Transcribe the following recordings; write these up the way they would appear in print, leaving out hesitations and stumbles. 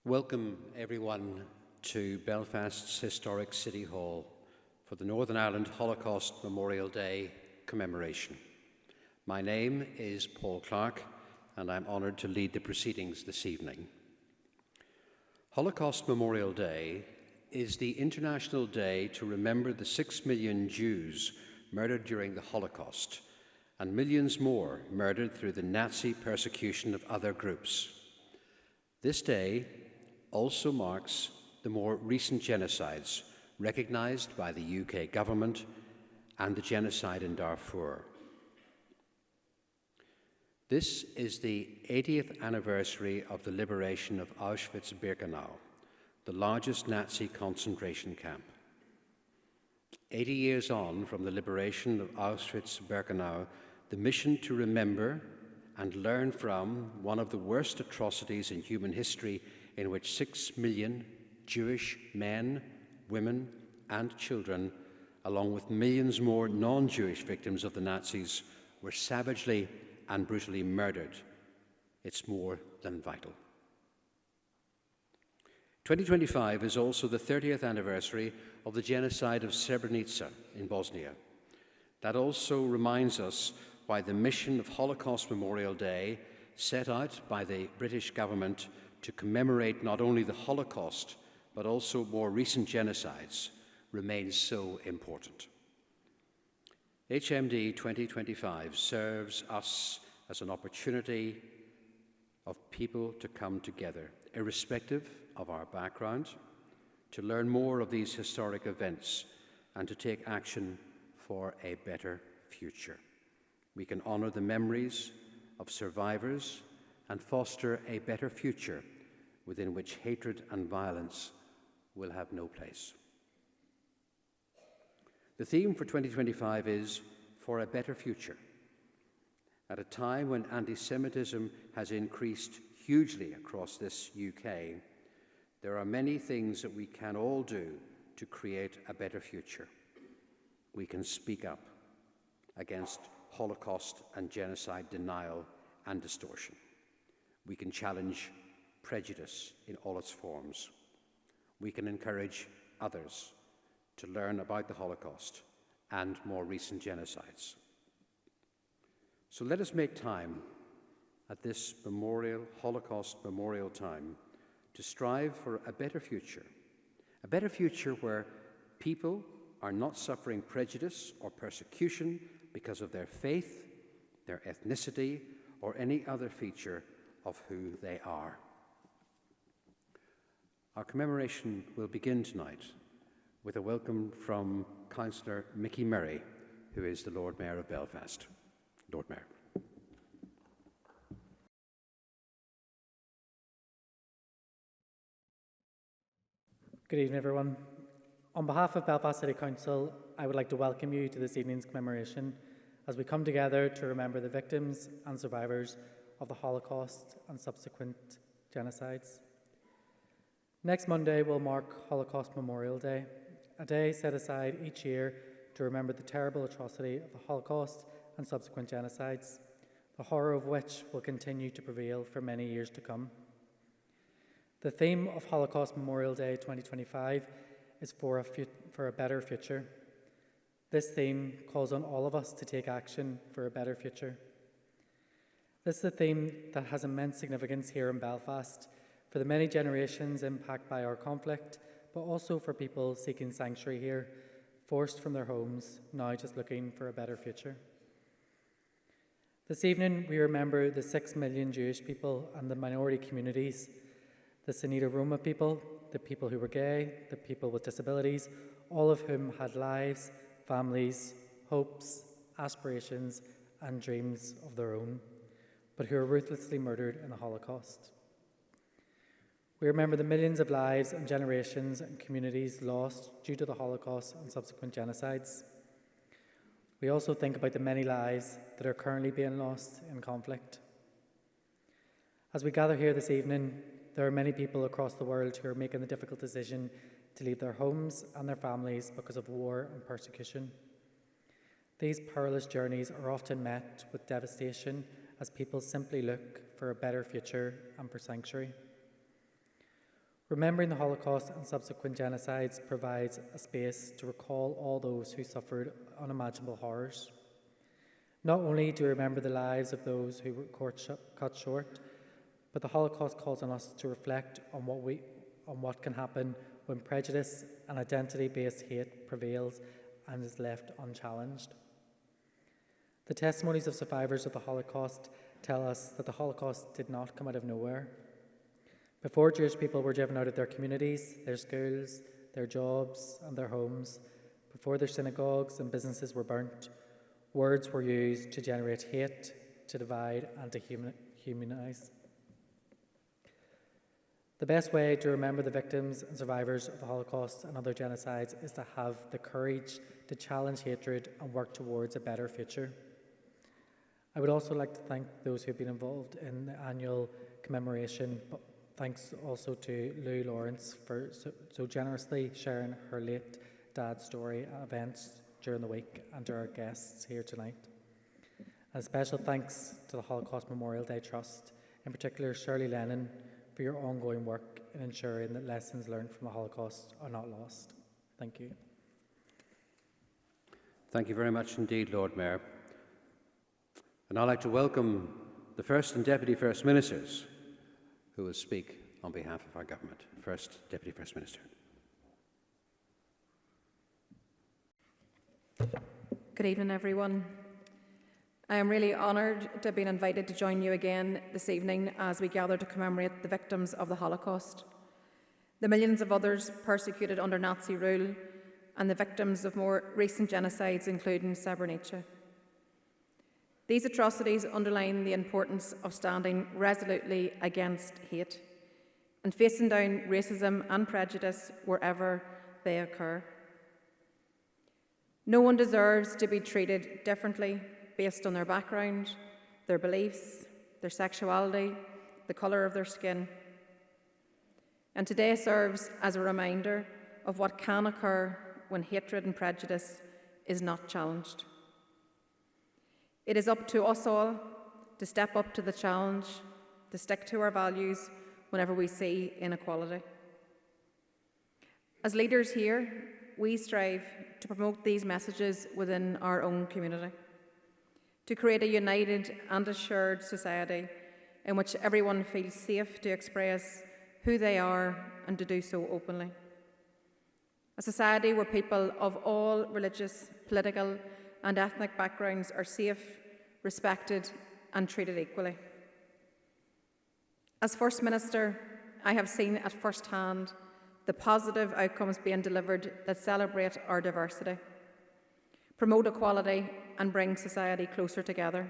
Welcome everyone to Belfast's historic City Hall for the Northern Ireland Holocaust Memorial Day commemoration. My name is Paul Clark and I'm honoured to lead the proceedings this evening. Holocaust Memorial Day is the international day to remember the 6 million Jews murdered during the Holocaust and millions more murdered through the Nazi persecution of other groups. This day also marks the more recent genocides recognised by the UK government and the genocide in Darfur. This is the 80th anniversary of the liberation of Auschwitz-Birkenau, the largest Nazi concentration camp. 80 years on from the liberation of Auschwitz-Birkenau, the mission to remember and learn from one of the worst atrocities in human history, in which 6 million Jewish men, women, and children, along with millions more non-Jewish victims of the Nazis, were savagely and brutally murdered. It's more than vital. 2025 is also the 30th anniversary of the genocide of Srebrenica in Bosnia. That also reminds us why the mission of Holocaust Memorial Day, set out by the British government to commemorate not only the Holocaust, but also more recent genocides, remains so important. HMD 2025 serves us as an opportunity of people to come together, irrespective of our background, to learn more of these historic events and to take action for a better future. We can honour the memories of survivors and foster a better future within which hatred and violence will have no place. The theme for 2025 is For a Better Future. At a time when anti-Semitism has increased hugely across this UK, there are many things that we can all do to create a better future. We can speak up against Holocaust and genocide denial and distortion. We can challenge prejudice in all its forms. We can encourage others to learn about the Holocaust and more recent genocides. So let us make time at this Holocaust Memorial time to strive for a better future where people are not suffering prejudice or persecution because of their faith, their ethnicity, or any other feature of who they are. Our commemoration will begin tonight with a welcome from Councillor Mickey Murray, who is the Lord Mayor of Belfast. Lord Mayor. Good evening, everyone. On behalf of Belfast City Council, I would like to welcome you to this evening's commemoration as we come together to remember the victims and survivors of the Holocaust and subsequent genocides. Next Monday will mark Holocaust Memorial Day, a day set aside each year to remember the terrible atrocity of the Holocaust and subsequent genocides, the horror of which will continue to prevail for many years to come. The theme of Holocaust Memorial Day 2025 is for a better future. This theme calls on all of us to take action for a better future. This is a theme that has immense significance here in Belfast for the many generations impacted by our conflict, but also for people seeking sanctuary here, forced from their homes, now just looking for a better future. This evening, we remember the 6 million Jewish people and the minority communities, the Sunni Roma people, the people who were gay, the people with disabilities, all of whom had lives, families, hopes, aspirations, and dreams of their own, but who were ruthlessly murdered in the Holocaust. We remember the millions of lives and generations and communities lost due to the Holocaust and subsequent genocides. We also think about the many lives that are currently being lost in conflict. As we gather here this evening, there are many people across the world who are making the difficult decision to leave their homes and their families because of war and persecution. These perilous journeys are often met with devastation as people simply look for a better future and for sanctuary. Remembering the Holocaust and subsequent genocides provides a space to recall all those who suffered unimaginable horrors. Not only do we remember the lives of those who were cut short, but the Holocaust calls on us to reflect on what can happen when prejudice and identity-based hate prevails and is left unchallenged. The testimonies of survivors of the Holocaust tell us that the Holocaust did not come out of nowhere. Before Jewish people were driven out of their communities, their schools, their jobs, and their homes, before their synagogues and businesses were burnt, words were used to generate hate, to divide, and to humanize. The best way to remember the victims and survivors of the Holocaust and other genocides is to have the courage to challenge hatred and work towards a better future. I would also like to thank those who have been involved in the annual commemoration. Thanks also to Lou Lawrence for so generously sharing her late dad's story at events during the week, and to our guests here tonight. And a special thanks to the Holocaust Memorial Day Trust, in particular Shirley Lennon, for your ongoing work in ensuring that lessons learned from the Holocaust are not lost. Thank you. Thank you very much indeed, Lord Mayor. And I'd like to welcome the First and Deputy First Ministers who will speak on behalf of our government. First, Deputy First Minister. Good evening, everyone. I am really honoured to have been invited to join you again this evening as we gather to commemorate the victims of the Holocaust, the millions of others persecuted under Nazi rule, and the victims of more recent genocides, including Srebrenica. These atrocities underline the importance of standing resolutely against hate and facing down racism and prejudice wherever they occur. No one deserves to be treated differently based on their background, their beliefs, their sexuality, the colour of their skin. And today serves as a reminder of what can occur when hatred and prejudice is not challenged. It is up to us all to step up to the challenge, to stick to our values whenever we see inequality. As leaders here, we strive to promote these messages within our own community, to create a united and assured society in which everyone feels safe to express who they are and to do so openly. A society where people of all religious, political, and ethnic backgrounds are safe, respected, and treated equally. As First Minister, I have seen at first hand the positive outcomes being delivered that celebrate our diversity, promote equality, and bring society closer together.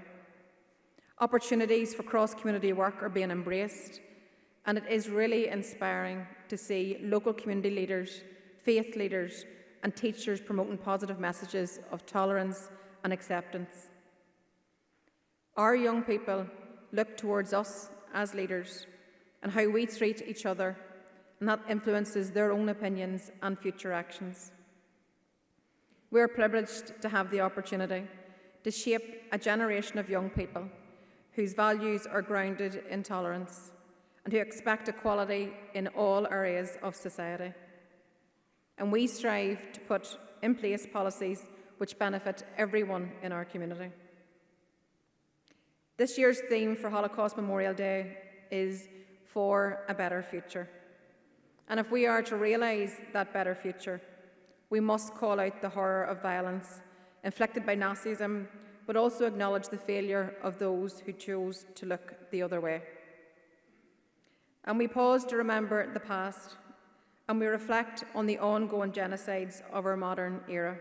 Opportunities for cross-community work are being embraced, and it is really inspiring to see local community leaders, faith leaders, and teachers promoting positive messages of tolerance and acceptance. Our young people look towards us as leaders and how we treat each other, and that influences their own opinions and future actions. We are privileged to have the opportunity to shape a generation of young people whose values are grounded in tolerance and who expect equality in all areas of society. And we strive to put in place policies which benefit everyone in our community. This year's theme for Holocaust Memorial Day is For a Better Future. And if we are to realise that better future, we must call out the horror of violence inflicted by Nazism, but also acknowledge the failure of those who chose to look the other way. And we pause to remember the past, and we reflect on the ongoing genocides of our modern era.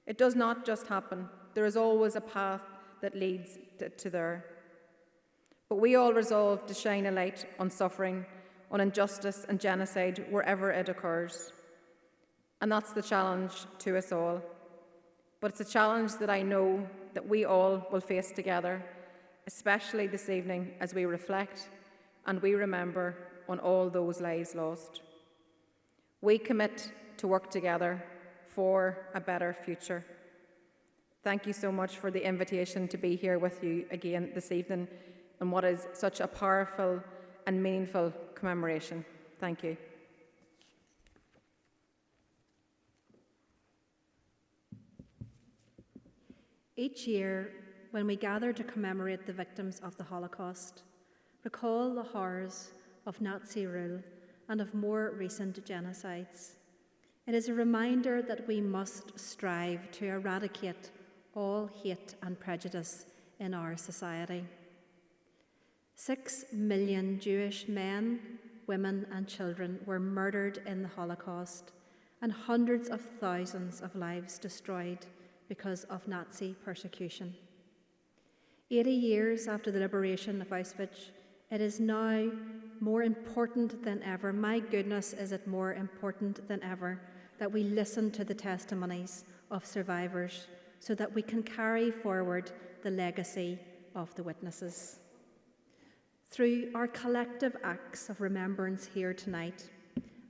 It does not just happen. There is always a path that leads to there. But we all resolve to shine a light on suffering, on injustice and genocide wherever it occurs. And that's the challenge to us all. But it's a challenge that I know that we all will face together, especially this evening as we reflect and we remember on all those lives lost. We commit to work together for a better future. Thank you so much for the invitation to be here with you again this evening on what is such a powerful and meaningful commemoration. Thank you. Thank you. Each year, when we gather to commemorate the victims of the Holocaust, recall the horrors of Nazi rule and of more recent genocides, it is a reminder that we must strive to eradicate all hate and prejudice in our society. 6 million Jewish men, women and children were murdered in the Holocaust, and hundreds of thousands of lives destroyed because of Nazi persecution. 80 years after the liberation of Auschwitz, it is now more important than ever, my goodness, is it more important than ever, that we listen to the testimonies of survivors so that we can carry forward the legacy of the witnesses. Through our collective acts of remembrance here tonight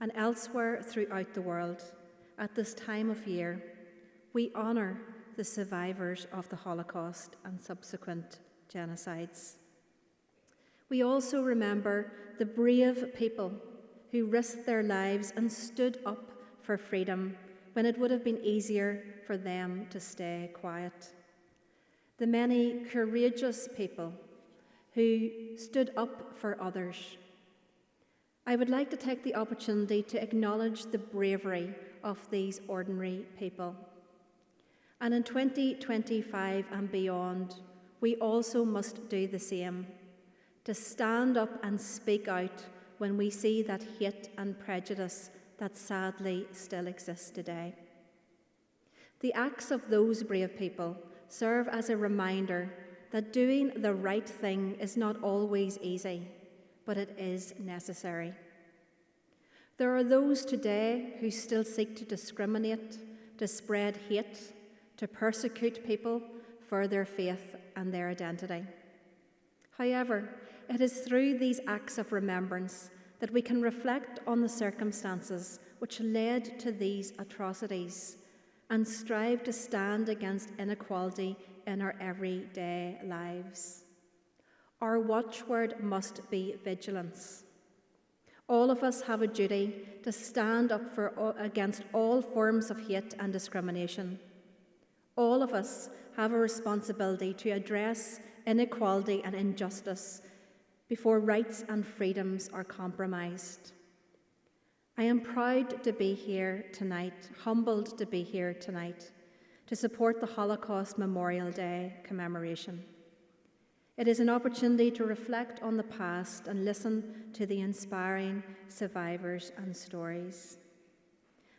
and elsewhere throughout the world, at this time of year, we honour the survivors of the Holocaust and subsequent genocides. We also remember the brave people who risked their lives and stood up for freedom when it would have been easier for them to stay quiet. The many courageous people who stood up for others. I would like to take the opportunity to acknowledge the bravery of these ordinary people. And in 2025 and beyond, we also must do the same, to stand up and speak out when we see that hate and prejudice that sadly still exists today. The acts of those brave people serve as a reminder that doing the right thing is not always easy, but it is necessary. There are those today who still seek to discriminate, to spread hate, to persecute people for their faith and their identity. However, it is through these acts of remembrance that we can reflect on the circumstances which led to these atrocities and strive to stand against inequality in our everyday lives. Our watchword must be vigilance. All of us have a duty to stand up against all forms of hate and discrimination. All of us have a responsibility to address inequality and injustice before rights and freedoms are compromised. I am proud to be here tonight, humbled to be here tonight, to support the Holocaust Memorial Day commemoration. It is an opportunity to reflect on the past and listen to the inspiring survivors and stories.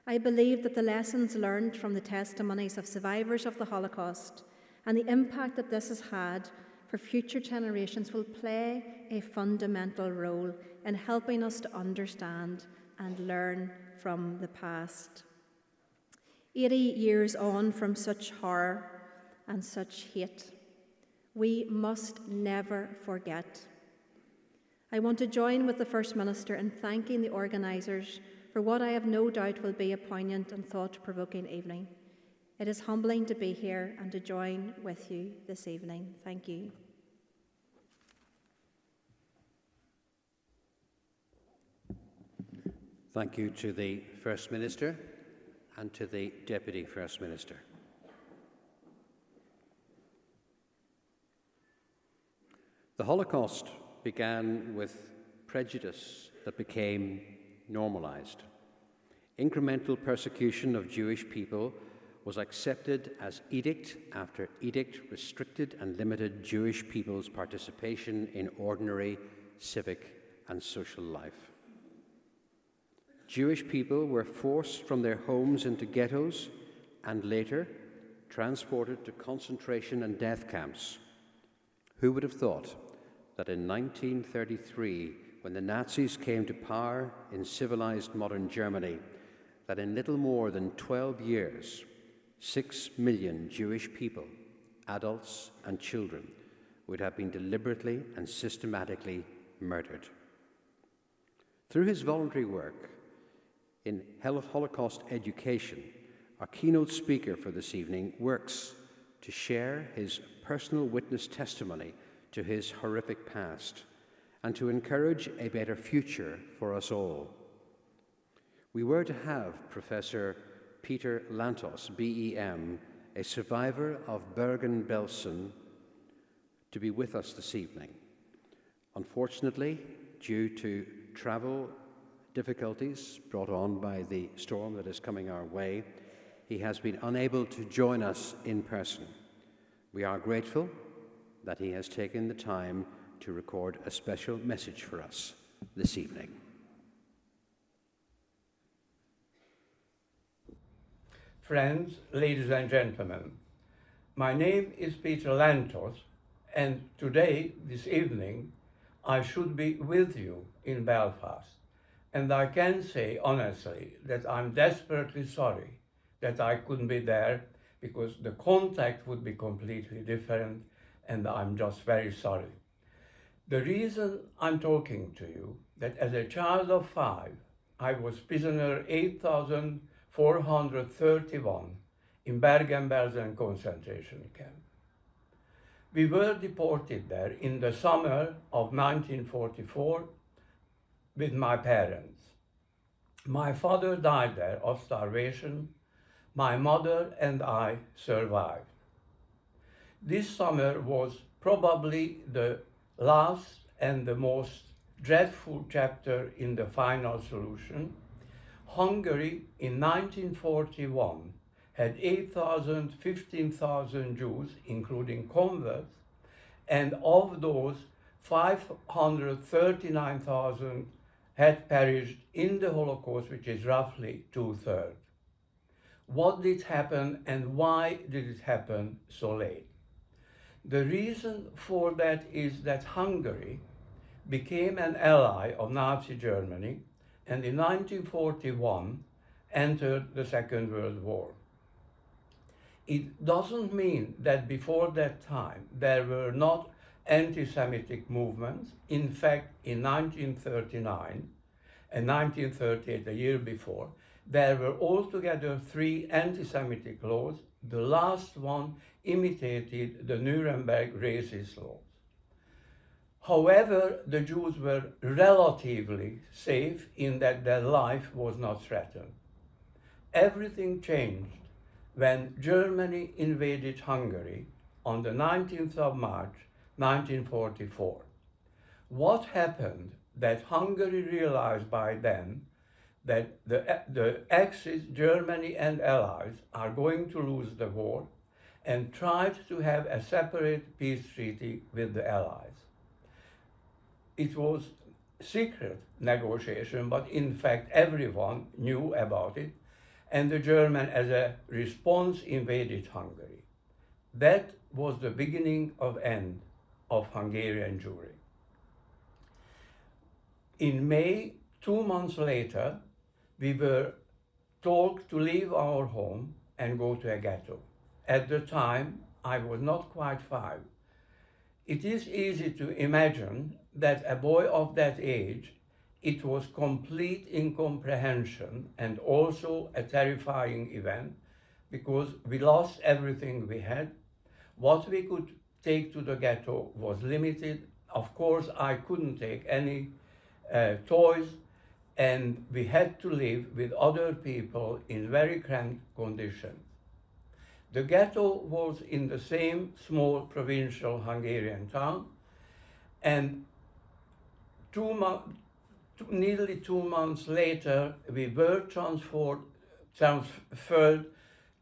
I believe that the lessons learned from the testimonies of survivors of the Holocaust and the impact that this has had for future generations will play a fundamental role in helping us to understand and learn from the past. 80 years on from such horror and such hate, we must never forget. I want to join with the First Minister in thanking the organisers for what I have no doubt will be a poignant and thought-provoking evening. It is humbling to be here and to join with you this evening. Thank you. Thank you to the First Minister and to the Deputy First Minister. The Holocaust began with prejudice that became normalized. Incremental persecution of Jewish people was accepted as edict after edict restricted and limited Jewish people's participation in ordinary civic and social life. Jewish people were forced from their homes into ghettos and later transported to concentration and death camps. Who would have thought that in 1933, when the Nazis came to power in civilized modern Germany, that in little more than 12 years, 6 million Jewish people, adults and children, would have been deliberately and systematically murdered. Through his voluntary work in Holocaust education, our keynote speaker for this evening works to share his personal witness testimony to his horrific past and to encourage a better future for us all. we were to have Professor Peter Lantos BEM, a survivor of Bergen-Belsen, to be with us this evening. Unfortunately, due to travel difficulties brought on by the storm that is coming our way, he has been unable to join us in person. We are grateful that he has taken the time to record a special message for us this evening. Friends, ladies and gentlemen, my name is Peter Lantos, and today, this evening, I should be with you in Belfast. And I can say honestly that I'm desperately sorry that I couldn't be there, because the contact would be completely different, and I'm just very sorry. The reason I'm talking to you, that as a child of 5, I was prisoner 8,431 in Bergen-Belsen concentration camp. We were deported there in the summer of 1944 with my parents. My father died there of starvation. My mother and I survived. This summer was probably the last and the most dreadful chapter in the final solution. Hungary in 1941 had 8,000, 15,000 Jews, including converts, and of those, 539,000 had perished in the Holocaust, which is roughly 2/3. What did happen and why did it happen so late? The reason for that is that Hungary became an ally of Nazi Germany and in 1941 entered the Second World War. It doesn't mean that before that time there were not anti-Semitic movements. In fact, in 1939 and 1938, a year before, there were altogether 3 anti-Semitic laws. The last one imitated the Nuremberg racist laws. However, the Jews were relatively safe in that their life was not threatened. Everything changed when Germany invaded Hungary on the 19th of March, 1944. What happened that Hungary realized by then that the Axis, Germany and Allies, are going to lose the war, and tried to have a separate peace treaty with the Allies. It was secret negotiation, but in fact everyone knew about it, and the Germans, as a response, invaded Hungary. That was the beginning of end of Hungarian Jewry. In May, 2 months later, we were told to leave our home and go to a ghetto. At the time, I was not quite 5. It is easy to imagine that a boy of that age, it was complete incomprehension and also a terrifying event, because we lost everything we had. What we could take to the ghetto was limited. Of course, I couldn't take any toys, and we had to live with other people in very cramped conditions. The ghetto was in the same small provincial Hungarian town, and nearly 2 months later, we were transferred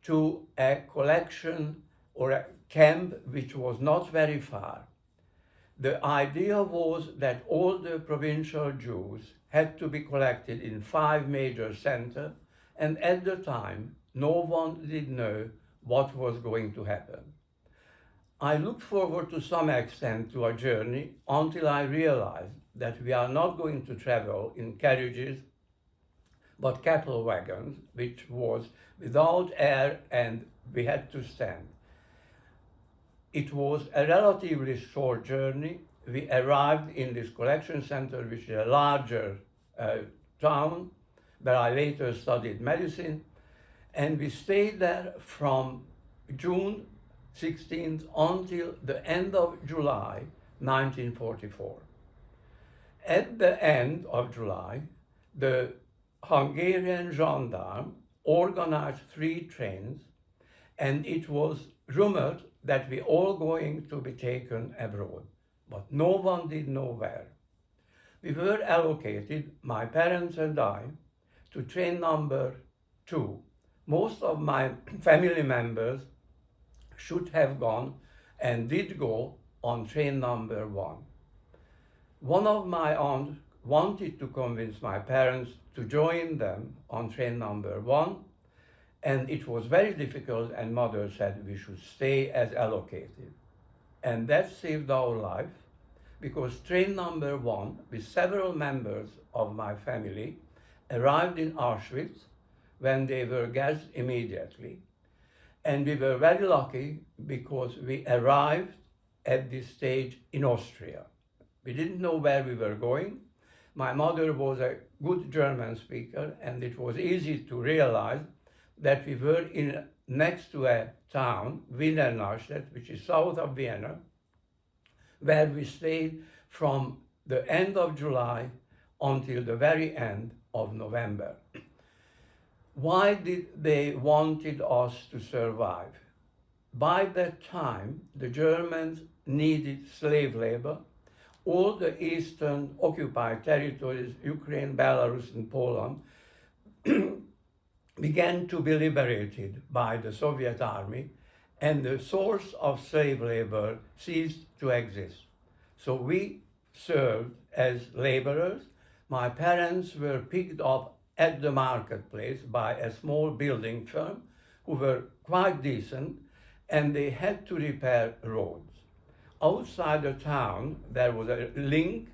to a collection or a camp which was not very far. The idea was that all the provincial Jews had to be collected in 5 major centers, and at the time, no one did know what was going to happen. I looked forward to some extent to our journey until I realized that we are not going to travel in carriages, but cattle wagons, which was without air, and we had to stand. It was a relatively short journey. We arrived in this collection center, which is a larger town, where I later studied medicine, and we stayed there from June 16th until the end of July 1944. At the end of July, the Hungarian gendarme organized 3 trains, and it was rumored that we all going to be taken abroad, but no one did know where. We were allocated, my parents and I, to train number 2. Most of my family members should have gone and did go on train number 1. One of my aunts wanted to convince my parents to join them on train number 1, and it was very difficult, and mother said we should stay as allocated. And that saved our life, because train number 1, with several members of my family, arrived in Auschwitz when they were gassed immediately. And we were very lucky because we arrived at this stage in Austria. We didn't know where we were going. My mother was a good German speaker, and it was easy to realize that we were next to a town, Wiener Neustadt, which is south of Vienna, where we stayed from the end of July until the very end of November. Why did they wanted us to survive? By that time, the Germans needed slave labor. All the eastern occupied territories, Ukraine, Belarus, and Poland, began to be liberated by the Soviet army, and the source of slave labor ceased to exist. So we served as laborers. My parents were picked up at the marketplace by a small building firm who were quite decent, and they had to repair roads. Outside the town, there was a link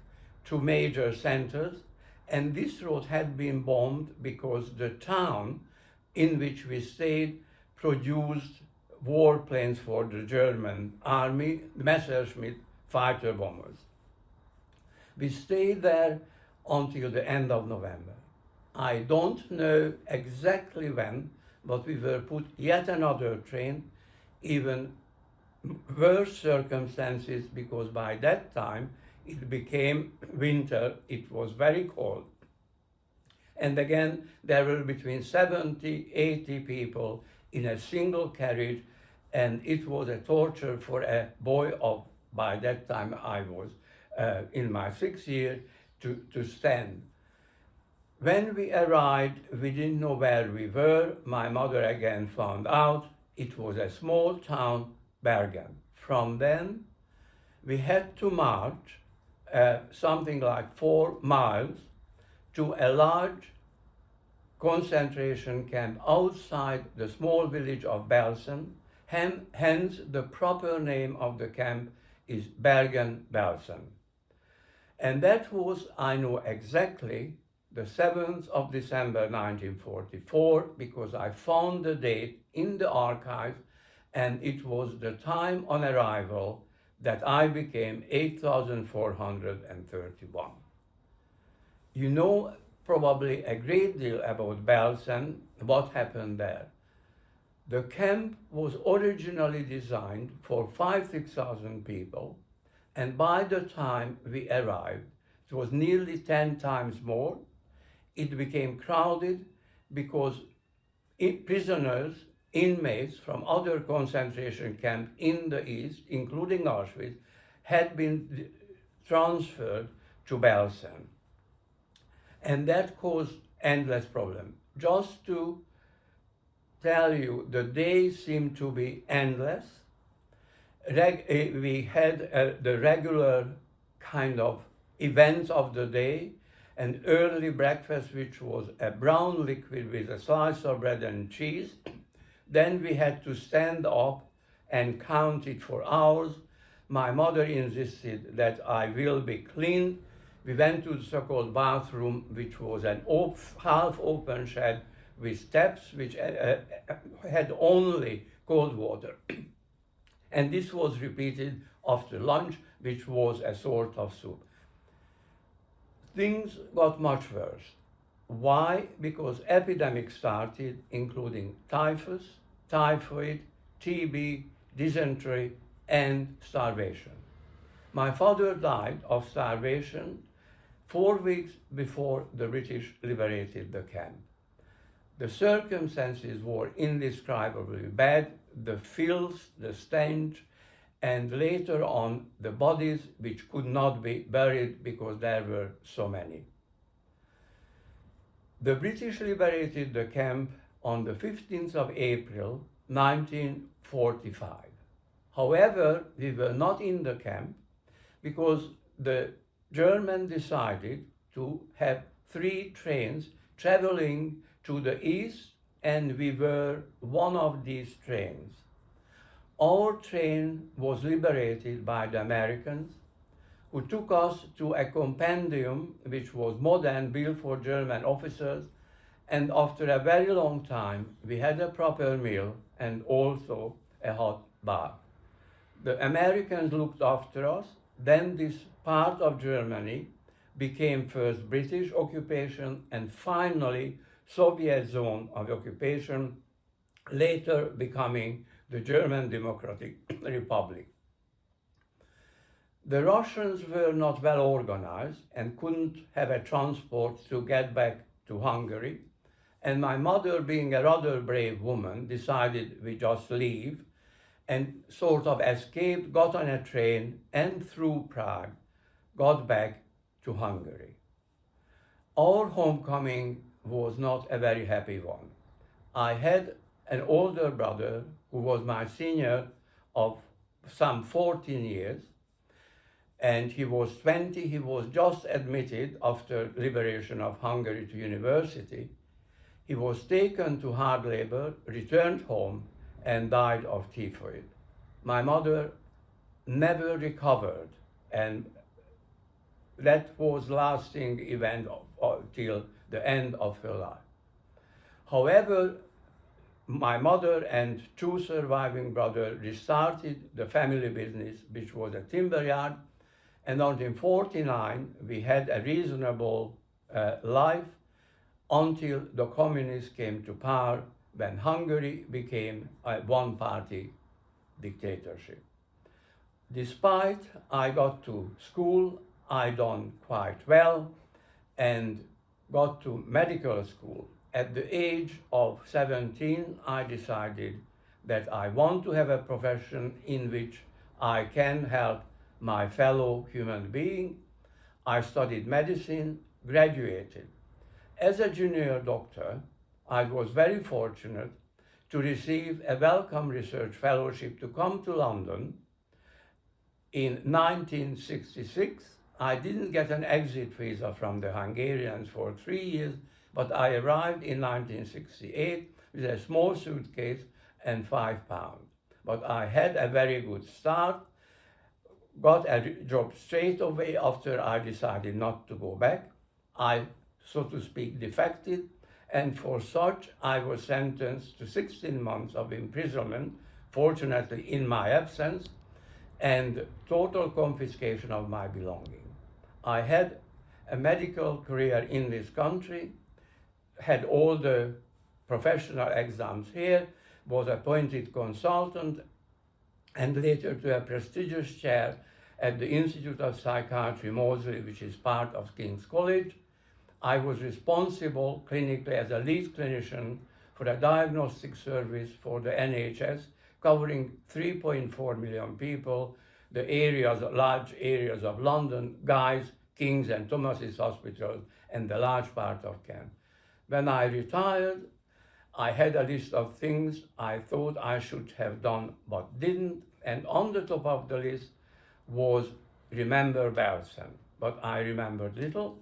to major centers, and this road had been bombed because the town in which we stayed produced warplanes for the German army, Messerschmitt fighter bombers. We stayed there until the end of November. I don't know exactly when, but we were put yet another train, even worse circumstances, because by that time it became winter, it was very cold. And again, there were between 70, 80 people in a single carriage, and it was a torture for a boy of, by that time I was in my 6th year, to stand. When we arrived, we didn't know where we were. My mother again found out. It was a small town, Bergen. From then, we had to march something like 4 miles to a large concentration camp outside the small village of Belsen. Hence, the proper name of the camp is Bergen-Belsen. And that was, I know exactly, the 7th of December 1944, because I found the date in the archives, and it was the time on arrival that I became 8,431. You know probably a great deal about Belsen, what happened there. The camp was originally designed for 5,000–6,000 people, and by the time we arrived, it was nearly 10 times more. It became crowded because prisoners, inmates from other concentration camps in the east, including Auschwitz, had been transferred to Belsen. And that caused endless problems. Just to tell you, the days seemed to be endless. We had the regular kind of events of the day, an early breakfast, which was a brown liquid with a slice of bread and cheese. Then we had to stand up and count it for hours. My mother insisted that I will be clean. We went to the so-called bathroom, which was an half-open shed with steps, which had only cold water. And this was repeated after lunch, which was a sort of soup. Things got much worse. Why? Because epidemics started, including typhus, typhoid, TB, dysentery, and starvation. My father died of starvation 4 weeks before the British liberated the camp. The circumstances were indescribably bad, the filth, the stench, and later on the bodies which could not be buried because there were so many. The British liberated the camp on the 15th of April 1945. However, we were not in the camp because the Germans decided to have 3 trains traveling to the east, and we were one of these trains. Our train was liberated by the Americans, who took us to a compendium which was modern, built for German officers, and after a very long time we had a proper meal and also a hot bath. The Americans looked after us. Then this part of Germany became first British occupation and finally Soviet zone of occupation, later becoming the German Democratic Republic. The Russians were not well organized and couldn't have a transport to get back to Hungary, and my mother, being a rather brave woman, decided we just leave and sort of escaped, got on a train, and through Prague, got back to Hungary. Our homecoming was not a very happy one. I had an older brother who was my senior of some 14 years, and he was 20. He was just admitted after liberation of Hungary to university. He was taken to hard labor, returned home, and died of typhoid. My mother never recovered, and that was lasting event till the end of her life. However, my mother and 2 surviving brothers restarted the family business, which was a timber yard, and until 1949 we had a reasonable life until the communists came to power, when Hungary became a one-party dictatorship. Despite I got to school, I done quite well and got to medical school. At the age of 17, I decided that I want to have a profession in which I can help my fellow human being. I studied medicine, graduated. As a junior doctor, I was very fortunate to receive a welcome research fellowship to come to London. In 1966, I didn't get an exit visa from the Hungarians for 3 years, but I arrived in 1968 with a small suitcase and £5. But I had a very good start, got a job straight away after I decided not to go back. I, so to speak, defected, and for such I was sentenced to 16 months of imprisonment, fortunately in my absence, and total confiscation of my belongings. I had a medical career in this country, had all the professional exams here, was appointed consultant, and later to a prestigious chair at the Institute of Psychiatry, Moseley, which is part of King's College. I was responsible clinically as a lead clinician for a diagnostic service for the NHS, covering 3.4 million people, the areas, large areas of London, Guy's, King's and Thomas's hospitals, and the large part of Kent. When I retired, I had a list of things I thought I should have done but didn't, and on the top of the list was remember Belsen, but I remembered little.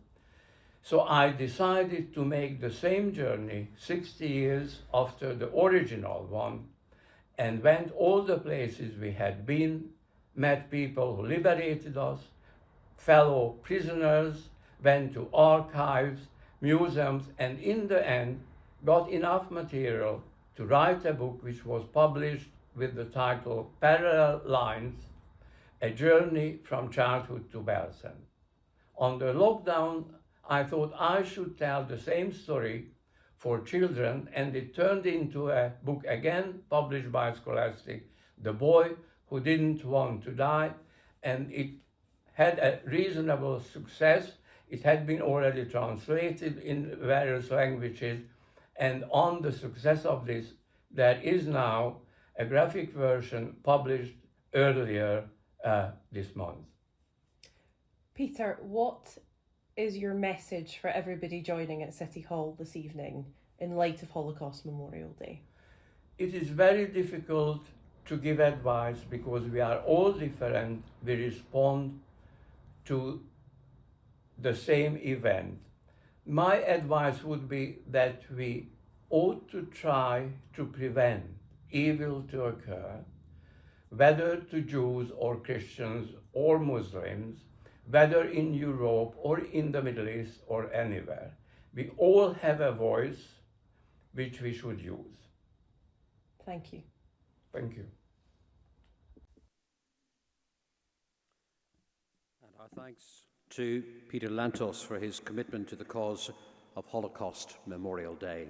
So I decided to make the same journey 60 years after the original one, and went all the places we had been, met people who liberated us, fellow prisoners, went to archives, museums, and in the end got enough material to write a book which was published with the title Parallel Lines, A Journey from Childhood to Belsen. On the lockdown, I thought I should tell the same story for children, and it turned into a book again, published by Scholastic, The Boy Who Didn't Want to Die, and it had a reasonable success It had been already translated in various languages, and on the success of this, there is now a graphic version published earlier this month. Peter, what is your message for everybody joining at City Hall this evening in light of Holocaust Memorial Day? It is very difficult to give advice because we are all different. We respond to the same event. My advice would be that we ought to try to prevent evil to occur, whether to Jews or Christians or Muslims, whether in Europe or in the Middle East or anywhere. We all have a voice which we should use. Thank you. Thank you. And our thanks to Peter Lantos for his commitment to the cause of Holocaust Memorial Day.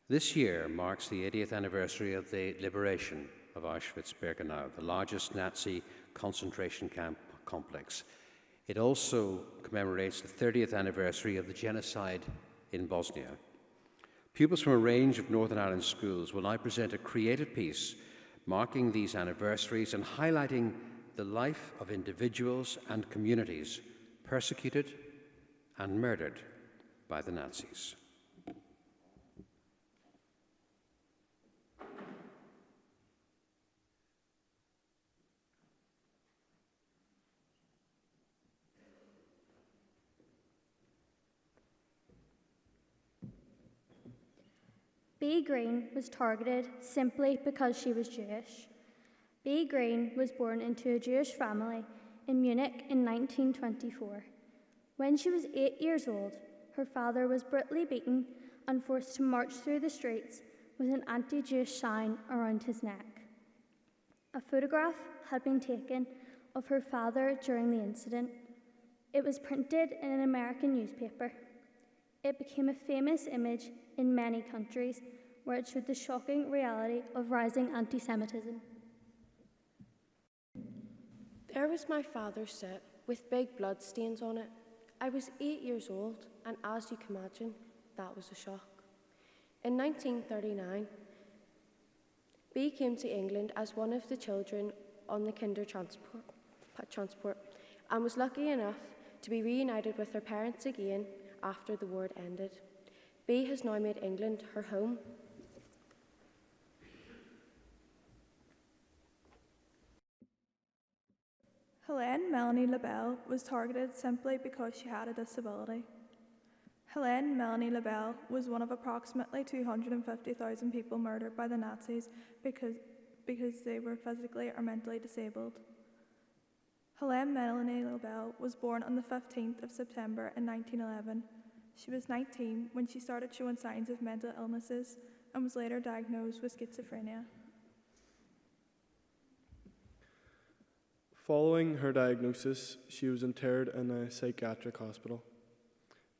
This year marks the 80th anniversary of the liberation of Auschwitz-Birkenau, the largest Nazi concentration camp complex. It also commemorates the 30th anniversary of the genocide in Bosnia. Pupils from a range of Northern Ireland schools will now present a creative piece marking these anniversaries and highlighting the life of individuals and communities persecuted and murdered by the Nazis. Bea Green was targeted simply because she was Jewish. Bea Green was born into a Jewish family in Munich in 1924. When she was 8 years old, her father was brutally beaten and forced to march through the streets with an anti-Jewish sign around his neck. A photograph had been taken of her father during the incident. It was printed in an American newspaper. It became a famous image in many countries where it showed the shocking reality of rising anti-Semitism. There was my father's suit with big blood stains on it. I was 8 years old, and as you can imagine, that was a shock. In 1939, Bea came to England as one of the children on the kinder transport and was lucky enough to be reunited with her parents again after the war ended. Bea has now made England her home. Helene Melanie Labelle was targeted simply because she had a disability. Helene Melanie Labelle was one of approximately 250,000 people murdered by the Nazis because they were physically or mentally disabled. Helene Melanie Labelle was born on the 15th of September in 1911. She was 19 when she started showing signs of mental illnesses and was later diagnosed with schizophrenia. Following her diagnosis, she was interred in a psychiatric hospital.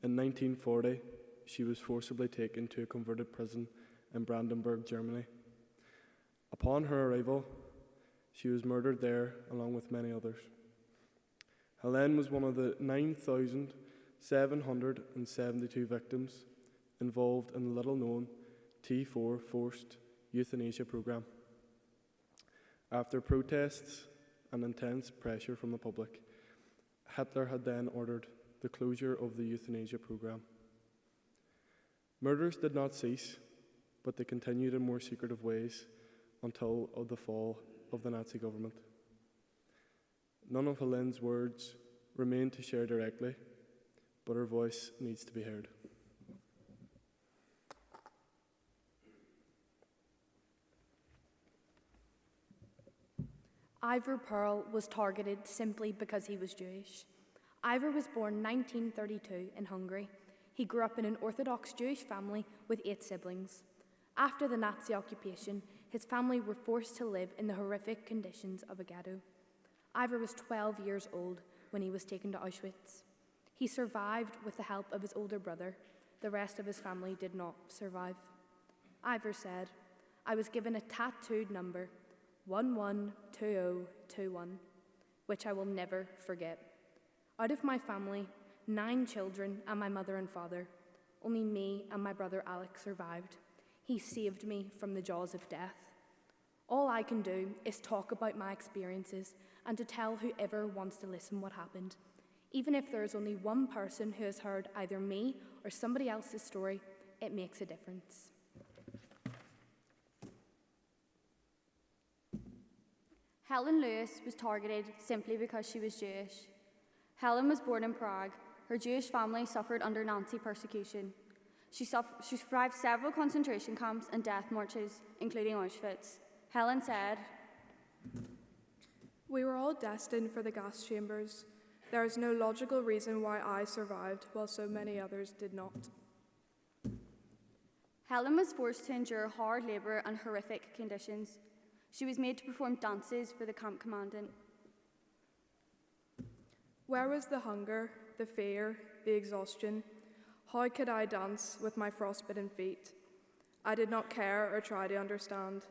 In 1940, she was forcibly taken to a converted prison in Brandenburg, Germany. Upon her arrival, she was murdered there along with many others. Helene was one of the 9,772 victims involved in the little-known T4 forced euthanasia program. After protests and intense pressure from the public, Hitler had then ordered the closure of the euthanasia program. Murders did not cease, but they continued in more secretive ways until the fall of the Nazi government. None of Helene's words remain to share directly, but her voice needs to be heard. Ivor Pearl was targeted simply because he was Jewish. Ivor was born 1932 in Hungary. He grew up in an Orthodox Jewish family with 8 siblings. After the Nazi occupation, his family were forced to live in the horrific conditions of a ghetto. Ivor was 12 years old when he was taken to Auschwitz. He survived with the help of his older brother. The rest of his family did not survive. Ivor said, "I was given a tattooed number, 112021, which I will never forget. Out of my family, 9 children and my mother and father, only me and my brother Alex survived. He saved me from the jaws of death. All I can do is talk about my experiences and to tell whoever wants to listen what happened. Even if there is only one person who has heard either me or somebody else's story, it makes a difference. Helen Lewis was targeted simply because she was Jewish. Helen was born in Prague. Her Jewish family suffered under Nazi persecution. She survived several concentration camps and death marches, including Auschwitz. Helen said, "We were all destined for the gas chambers. There is no logical reason why I survived while so many others did not." Helen was forced to endure hard labour and horrific conditions. She was made to perform dances for the camp commandant. Where was the hunger, the fear, the exhaustion? How could I dance with my frostbitten feet? I did not care or try to understand.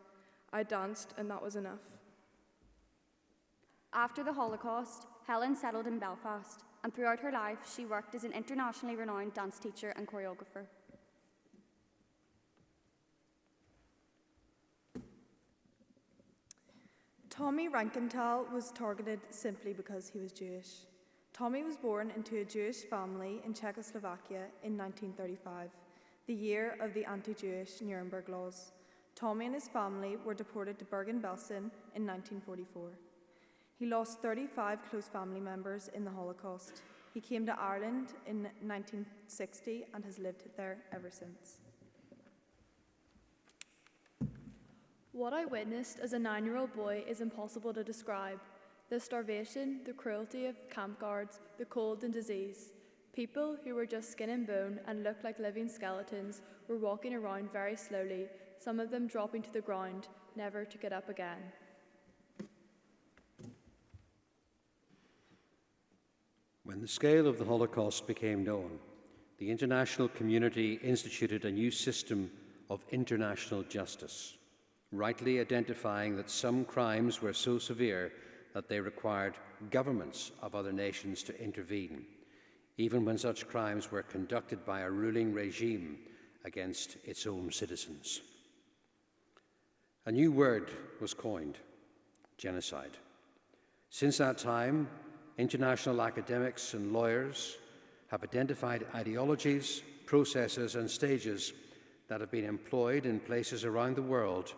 I danced, and that was enough. After the Holocaust, Helen settled in Belfast, and throughout her life, she worked as an internationally renowned dance teacher and choreographer. Tommy Rankenthal was targeted simply because he was Jewish. Tommy was born into a Jewish family in Czechoslovakia in 1935, the year of the anti-Jewish Nuremberg laws. Tommy and his family were deported to Bergen-Belsen in 1944. He lost 35 close family members in the Holocaust. He came to Ireland in 1960 and has lived there ever since. What I witnessed as a 9-year-old boy is impossible to describe. The starvation, the cruelty of camp guards, the cold and disease. People who were just skin and bone and looked like living skeletons were walking around very slowly, some of them dropping to the ground, never to get up again. When the scale of the Holocaust became known, the international community instituted a new system of international justice, rightly identifying that some crimes were so severe that they required governments of other nations to intervene, even when such crimes were conducted by a ruling regime against its own citizens. A new word was coined: genocide. Since that time, international academics and lawyers have identified ideologies, processes, and stages that have been employed in places around the world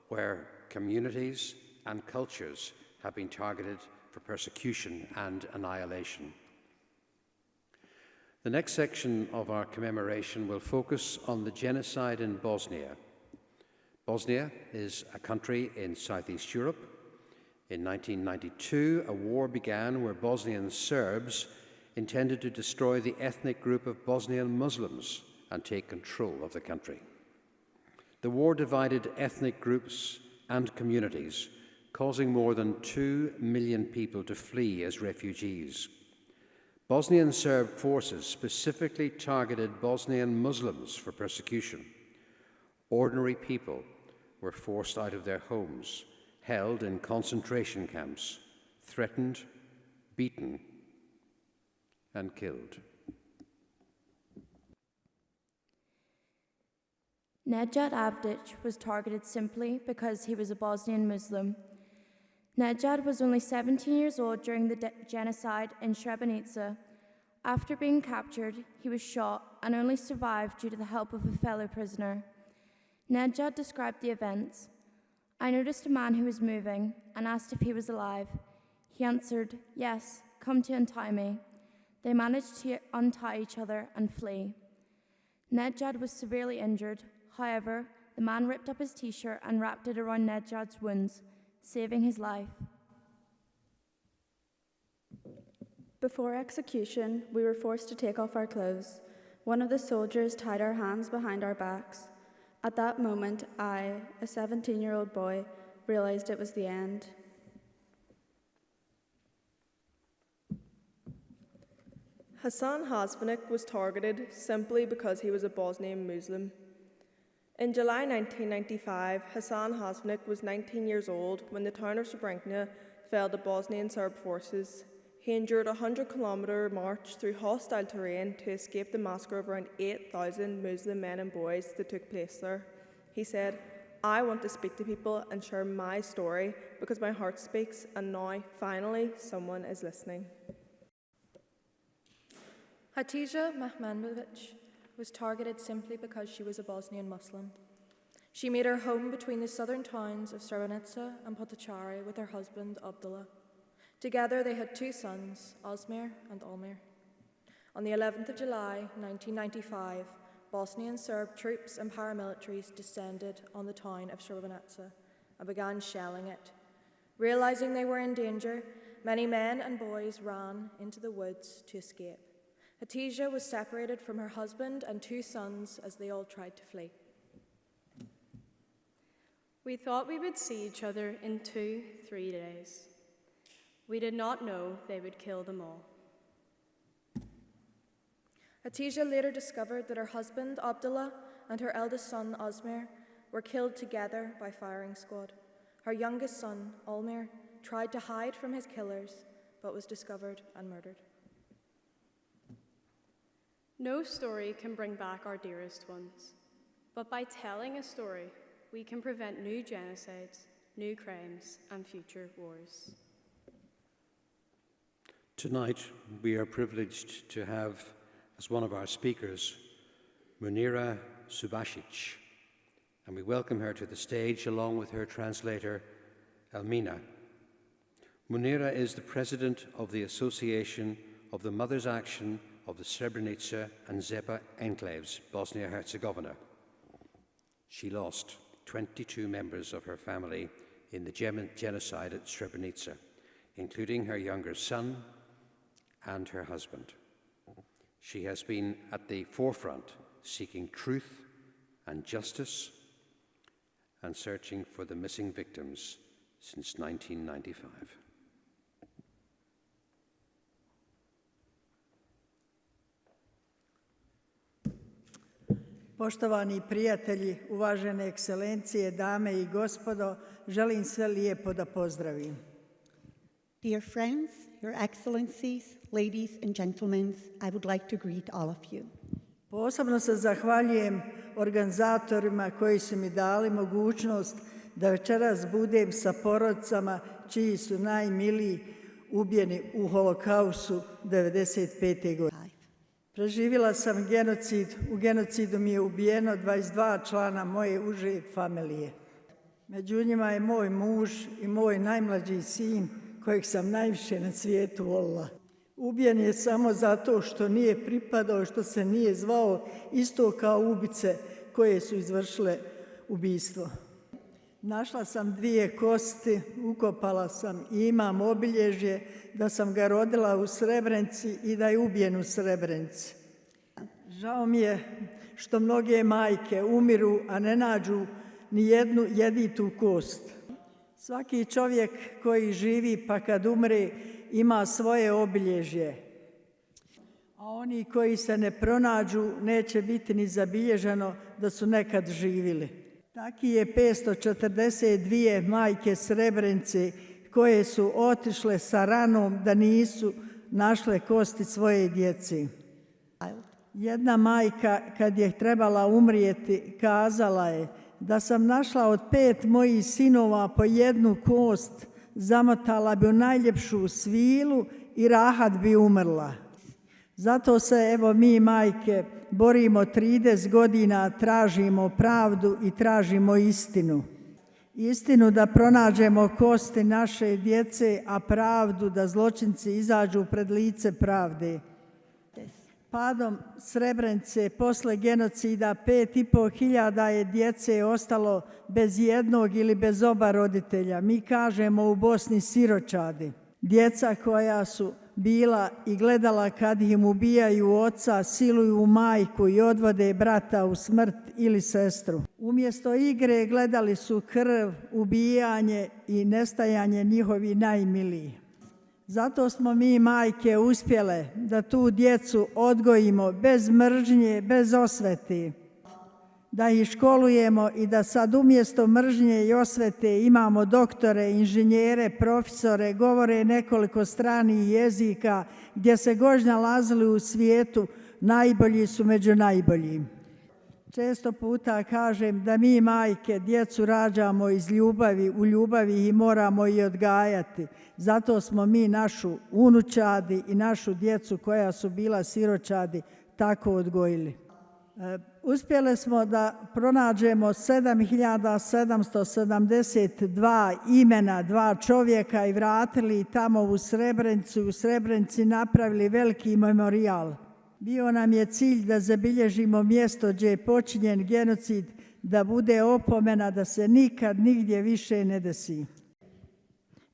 where communities and cultures have been targeted for persecution and annihilation. The next section of our commemoration will focus on the genocide in Bosnia. Bosnia is a country in Southeast Europe. In 1992, a war began where Bosnian Serbs intended to destroy the ethnic group of Bosnian Muslims and take control of the country. The war divided ethnic groups and communities, causing more than 2 million people to flee as refugees. Bosnian Serb forces specifically targeted Bosnian Muslims for persecution. Ordinary people were forced out of their homes, held in concentration camps, threatened, beaten, and killed. Nedjad Avdic was targeted simply because he was a Bosnian Muslim. Nedjad was only 17 years old during the genocide in Srebrenica. After being captured, he was shot and only survived due to the help of a fellow prisoner. Nedjad described the events. "I noticed a man who was moving and asked if he was alive. He answered, 'Yes, come to untie me.' They managed to untie each other and flee. Nedjad was severely injured. However, the man ripped up his t-shirt and wrapped it around Nedjad's wounds, saving his life." Before execution, we were forced to take off our clothes. One of the soldiers tied our hands behind our backs. At that moment, I, a 17-year-old boy, realized it was the end. Hasan Hasvanik was targeted simply because he was a Bosnian Muslim. In July 1995, Hasan Hasvanik was 19 years old when the town of Srebrenica fell to Bosnian Serb forces. He endured a 100-kilometre march through hostile terrain to escape the massacre of around 8,000 Muslim men and boys that took place there. He said, "I want to speak to people and share my story because my heart speaks, and now, finally, someone is listening." Hatice Mahmanovic was targeted simply because she was a Bosnian Muslim. She made her home between the southern towns of Srebrenica and Potocari with her husband, Abdullah. Together they had 2 sons, Osmir and Almir. On the 11th of July, 1995, Bosnian Serb troops and paramilitaries descended on the town of Srebrenica and began shelling it. Realizing they were in danger, many men and boys ran into the woods to escape. Hatice was separated from her husband and 2 sons as they all tried to flee. We thought we would see each other in 2-3 days. We did not know they would kill them all. Hatice later discovered that her husband, Abdullah, and her eldest son, Osmir, were killed together by firing squad. Her youngest son, Almir, tried to hide from his killers, but was discovered and murdered. No story can bring back our dearest ones, but by telling a story, we can prevent new genocides, new crimes, and future wars. Tonight, we are privileged to have as one of our speakers, Munira Subasic, and we welcome her to the stage along with her translator, Elmina. Munira is the president of the Association of the Mothers' Action of the Srebrenica and Zepa enclaves, Bosnia-Herzegovina. She lost 22 members of her family in the genocide at Srebrenica, including her younger son and her husband. She has been at the forefront seeking truth and justice and searching for the missing victims since 1995. Poštovani prijatelji, uvažene ekscelencije, dame I gospodo, želim sve lijepo da pozdravim. Dear friends, your excellencies, ladies and gentlemen, I would like to greet all of you. Posebno se zahvaljujem organizatorima koji su mi dali mogućnost da večeras budem sa porodicama čiji su najmiliji ubijeni u Holokaustu 1995. godine. Preživjela sam genocid. U genocidu mi je ubijeno 22 člana moje uže familije. Među njima je moj muž I moj najmlađi sin kojeg sam najviše na svijetu volila. Ubijen je samo zato što nije pripadao, što se nije zvao isto kao ubice koje su izvršile ubistvo. Našla sam 2 kosti, ukopala sam I imam obilježje da sam ga rodila u Srebrenici I da je ubijen u Srebrenici. Žao mi je što mnoge majke umiru, a ne nađu ni jednu jeditu kost. Svaki čovjek koji živi pa kad umre ima svoje obilježje, a oni koji se ne pronađu neće biti ni zabilježeno da su nekad živjeli. Taki je 542 majke Srebrenice koje su otišle sa ranom da nisu našle kosti svoje djece. Jedna majka kad je trebala umrijeti kazala je da sam našla od 5 mojih sinova po 1 kost, zamotala bi u najljepšu svilu I rahat bi umrla. Zato se evo mi majke borimo 30 godina, tražimo pravdu I tražimo istinu. Istinu da pronađemo kosti naše djece, a pravdu da zločinci izađu pred lice pravde. Padom Srebrenice posle genocida 5.500 je djece ostalo bez jednog ili bez oba roditelja. Mi kažemo u Bosni siročadi. Djeca koja su bila I gledala kad im ubijaju oca, siluju majku I odvode brata u smrt ili sestru. Umjesto igre gledali su krv, ubijanje I nestajanje njihovi najmiliji. Zato smo mi majke uspjele da tu djecu odgojimo bez mržnje, bez osvete. da ih školujemo i da sad umjesto mržnje i osvete imamo doktore, inženjere, profesore, govore nekoliko stranih jezika, gdje se god nalazili u svijetu, najbolji su među najboljim. Često puta kažem da mi majke djecu rađamo iz ljubavi, u ljubavi i moramo ih odgajati. Zato smo mi našu unučadi i našu djecu koja su bila siročadi tako odgojili. Uspjeli smo da pronađemo 7772 imena, 2 čovjeka i vratili tamo u Srebrenicu i u Srebrenici napravili veliki memorijal. Bio nam je cilj da zabilježimo mjesto gdje je počinjen genocid, da bude opomena da se nikad nigdje više ne desi.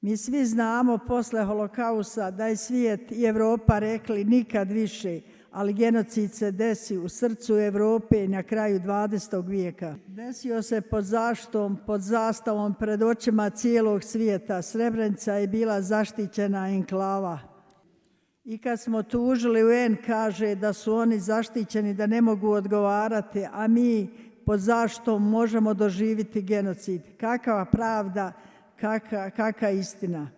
Mi svi znamo posle holokausta da je svijet i Europa rekli nikad više, ali genocid se desi u srcu Europe i na kraju 20. vijeka. Desio se pod zastavom pred očima cijelog svijeta. Srebrenica je bila zaštićena enklava. I kad smo tužili, UN kaže da su oni zaštićeni, da ne mogu odgovarati, a mi pod zaštitom možemo doživjeti genocid. Kakva pravda, kakva istina.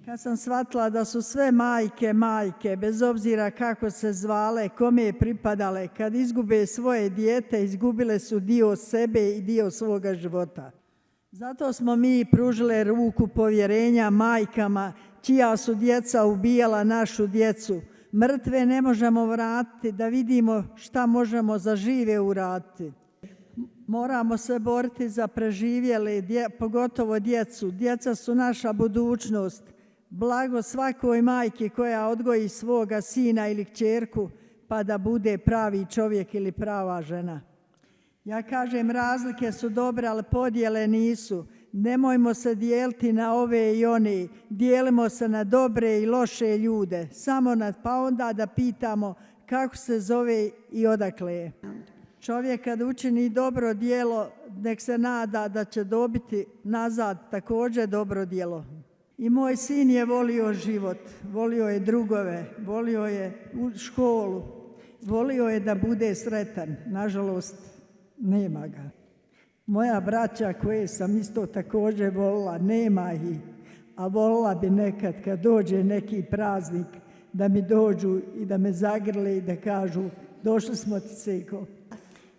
Kad sam shvatila da su sve majke, bez obzira kako se zvale, kome je pripadale, kad izgube svoje dijete, izgubile su dio sebe i dio svoga života. Zato smo mi pružile ruku povjerenja majkama čija su djeca ubijala našu djecu. Mrtve ne možemo vratiti, da vidimo šta možemo za žive uraditi. Moramo se boriti za preživjele, pogotovo djecu. Djeca su naša budućnost. Blago svakoj majki koja odgoji svoga sina ili kćerku pa da bude pravi čovjek ili prava žena. Ja kažem, razlike su dobre, ali podjele nisu. Nemojmo se dijeliti na ove i one. Dijelimo se na dobre i loše ljude. Pa onda da pitamo kako se zove i odakle je. Čovjek kad učini dobro djelo, nek se nada da će dobiti nazad također dobro djelo. I moj sin je volio život, volio je drugove, volio je školu, volio je da bude sretan. Nažalost, nema ga. Moja braća koje sam isto također volila, nema ih, a volila bi nekad kad dođe neki praznik da mi dođu i da me zagrle i da kažu došli smo ti, Seko.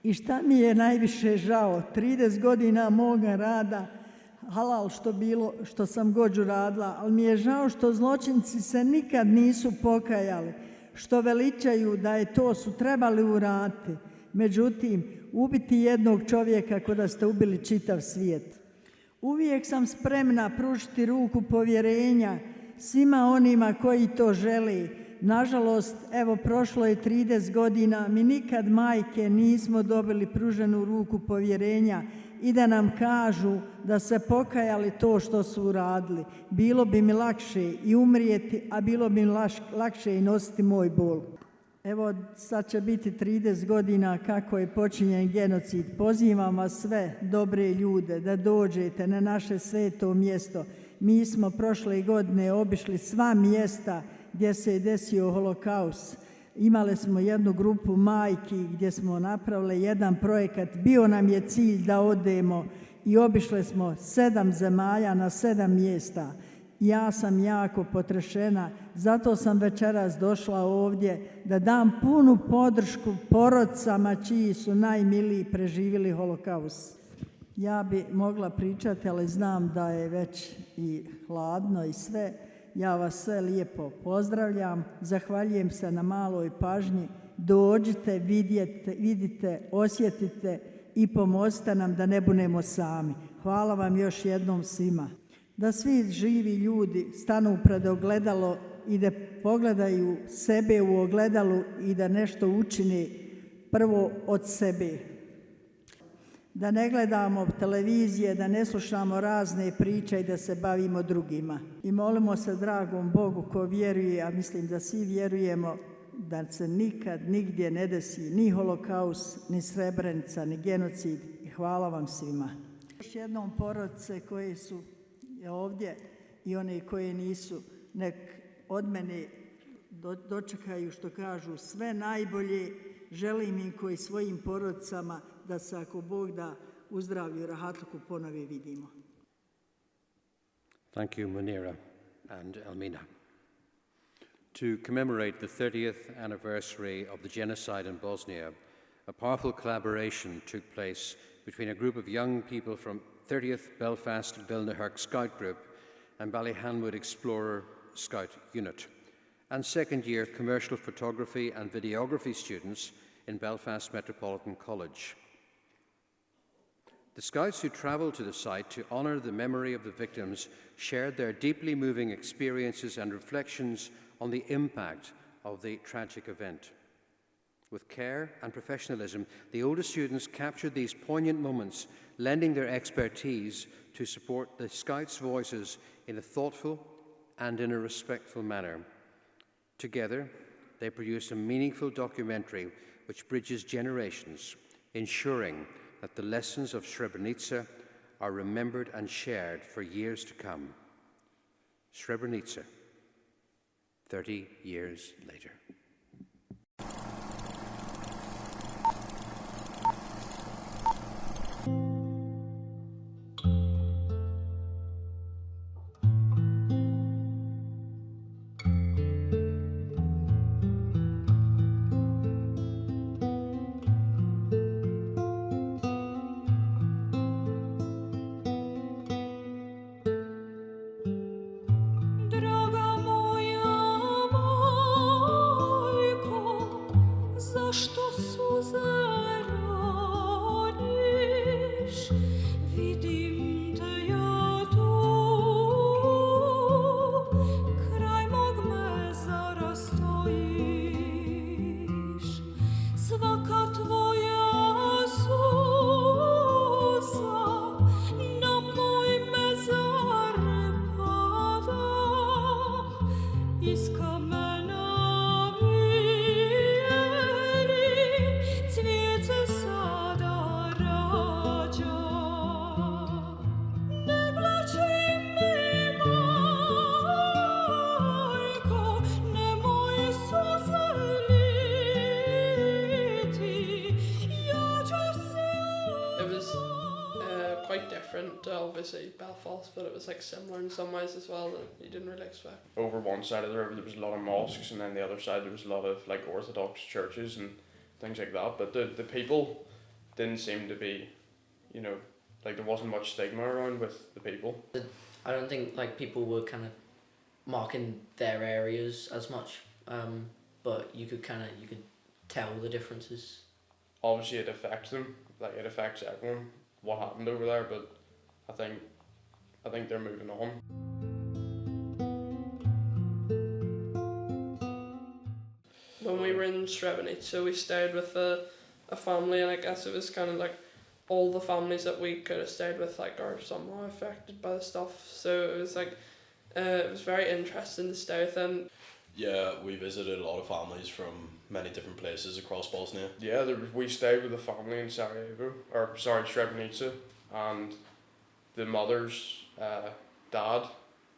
I šta mi je najviše žao, 30 godina moga rada, halal što sam gođu radila, ali mi je žao što zločinci se nikad nisu pokajali, što veličaju da je to su trebali uraditi. Međutim, ubiti jednog čovjeka kao da ste ubili čitav svijet. Uvijek sam spremna pružiti ruku povjerenja svima onima koji to žele. Nažalost, evo prošlo je 30 godina, mi nikad majke nismo dobili pruženu ruku povjerenja i da nam kažu da se pokajali to što su uradili. Bilo bi mi lakše i umrijeti, a bilo bi mi lakše i nositi moj bol. Evo, sad će biti 30 godina kako je počinjen genocid. Pozivam vas sve dobre ljude da dođete na naše sveto mjesto. Mi smo prošle godine obišli sva mjesta gdje se je desio holokaust. Imali smo jednu grupu majki gdje smo napravili jedan projekat. Bio nam je cilj da odemo i obišli smo 7 zemalja na 7 mjesta. Ja sam jako potrešena, zato sam večeras došla ovdje da dam punu podršku porodcama čiji su najmiliji preživjeli holokaust. Ja bi mogla pričati, ali znam da je već i hladno i sve. Ja vas sve lijepo pozdravljam, zahvaljujem se na maloj pažnji. Dođite, vidite, osjetite i pomozite nam da ne budemo sami. Hvala vam još jednom svima. Da svi živi ljudi stanu pred ogledalo i da pogledaju sebe u ogledalu i da nešto učini prvo od sebe. Da ne gledamo televizije, da ne slušamo razne priče i da se bavimo drugima. I molimo se dragom Bogu ko vjeruje, a mislim da svi vjerujemo, da se nikad nigdje ne desi ni holokaust, ni Srebrenica, ni genocid. I hvala vam svima. Još jednom porodice koje su ovdje i one koje nisu, nek od mene dočekaju što kažu sve najbolje. Želim im koji svojim porodicama da se ako Bog da u zdravlju i rahatluku ponovi vidimo. Thank you, Munira and Elmina. To commemorate the 30th anniversary of the genocide in Bosnia, a powerful collaboration took place between a group of young people from 30th Belfast Bilnaherk Scout Group and Ballyhanwood Explorer Scout Unit, and second-year commercial photography and videography students in Belfast Metropolitan College. The Scouts who travelled to the site to honour the memory of the victims shared their deeply moving experiences and reflections on the impact of the tragic event. With care and professionalism, the older students captured these poignant moments, lending their expertise to support the Scouts' voices in a thoughtful and in a respectful manner. Together, they produced a meaningful documentary which bridges generations, ensuring that the lessons of Srebrenica are remembered and shared for years to come. Srebrenica, 30 years later. Obviously Belfast, but it was like similar in some ways as well that you didn't really expect. Over one side of the river there was a lot of mosques, and then the other side there was a lot of like Orthodox churches and things like that, but the people didn't seem to be, you know, like there wasn't much stigma around with the people. I don't think like people were kind of marking their areas as much, but you could tell the differences. Obviously it affects them, like it affects everyone what happened over there, but I think they're moving on. When we were in Srebrenica, we stayed with a family, and I guess it was kind of like all the families that we could have stayed with like are somehow affected by the stuff. So it was like it was very interesting to stay with them. Yeah, we visited a lot of families from many different places across Bosnia. Yeah, we stayed with a family in Srebrenica, and the mother's dad,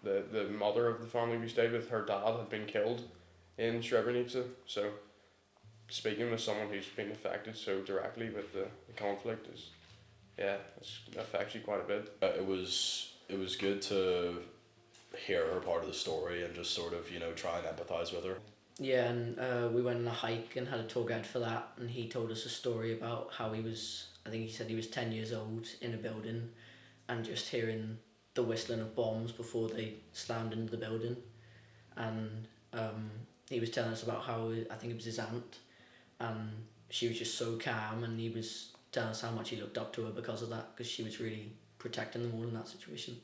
the mother of the family we stayed with, her dad had been killed in Srebrenica. So speaking with someone who's been affected so directly with the conflict it affects you quite a bit. It was good to hear her part of the story and just sort of, you know, try and empathise with her. Yeah, and we went on a hike and had a tour guide for that, and he told us a story about how he was, I think he said he was 10 years old in a building, and just hearing the whistling of bombs before they slammed into the building. And he was telling us about how, I think it was his aunt, and she was just so calm, and he was telling us how much he looked up to her because of that, because she was really protecting them all in that situation.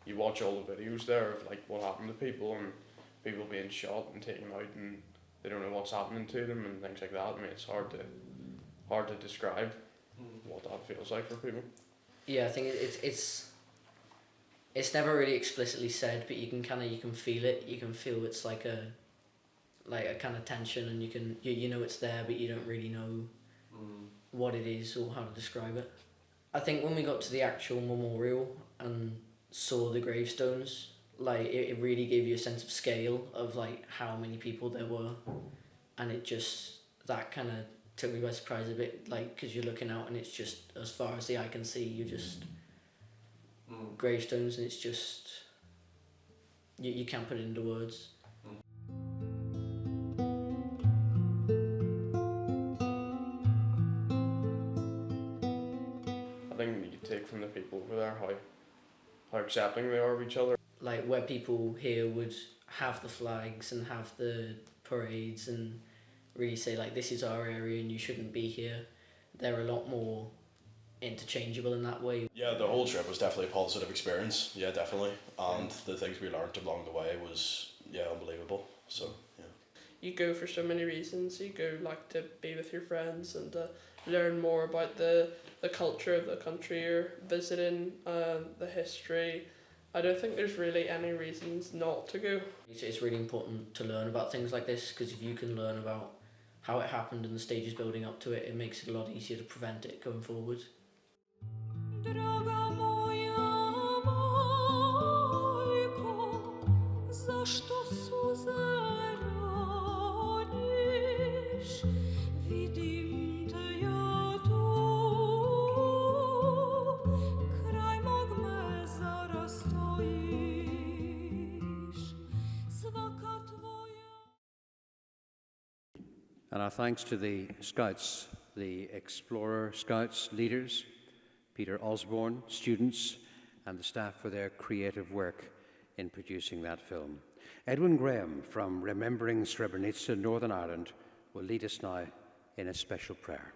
You watch all the videos there of like what happened to people, and people being shot and taken out, and they don't know what's happening to them and things like that. I mean, it's hard to describe what that feels like for people. Yeah, I think it's never really explicitly said, but you can feel it. You can feel it's like a kind of tension, and you know it's there, but you don't really know what it is or how to describe it. I think when we got to the actual memorial and saw the gravestones, like it really gave you a sense of scale of like how many people there were, and it just that kind of took me by surprise a bit, like, because you're looking out and it's just, as far as the eye can see, you're just gravestones, and it's just, you can't put it into words. I think you take from the people over there how accepting they are of each other. Like, where people here would have the flags and have the parades and really say, like, this is our area and you shouldn't be here, they're a lot more interchangeable in that way. Yeah, the whole trip was definitely a positive experience. Yeah, definitely. And the things we learned along the way was, yeah, unbelievable. So, yeah. You go for so many reasons. You go, like, to be with your friends and to learn more about the culture of the country you're visiting, the history. I don't think there's really any reasons not to go. It's really important to learn about things like this, because if you can learn about how it happened and the stages building up to it, it makes it a lot easier to prevent it going forward. And our thanks to the Scouts, the Explorer Scouts leaders, Peter Osborne, students, and the staff for their creative work in producing that film. Edwin Graham from Remembering Srebrenica, Northern Ireland, will lead us now in a special prayer.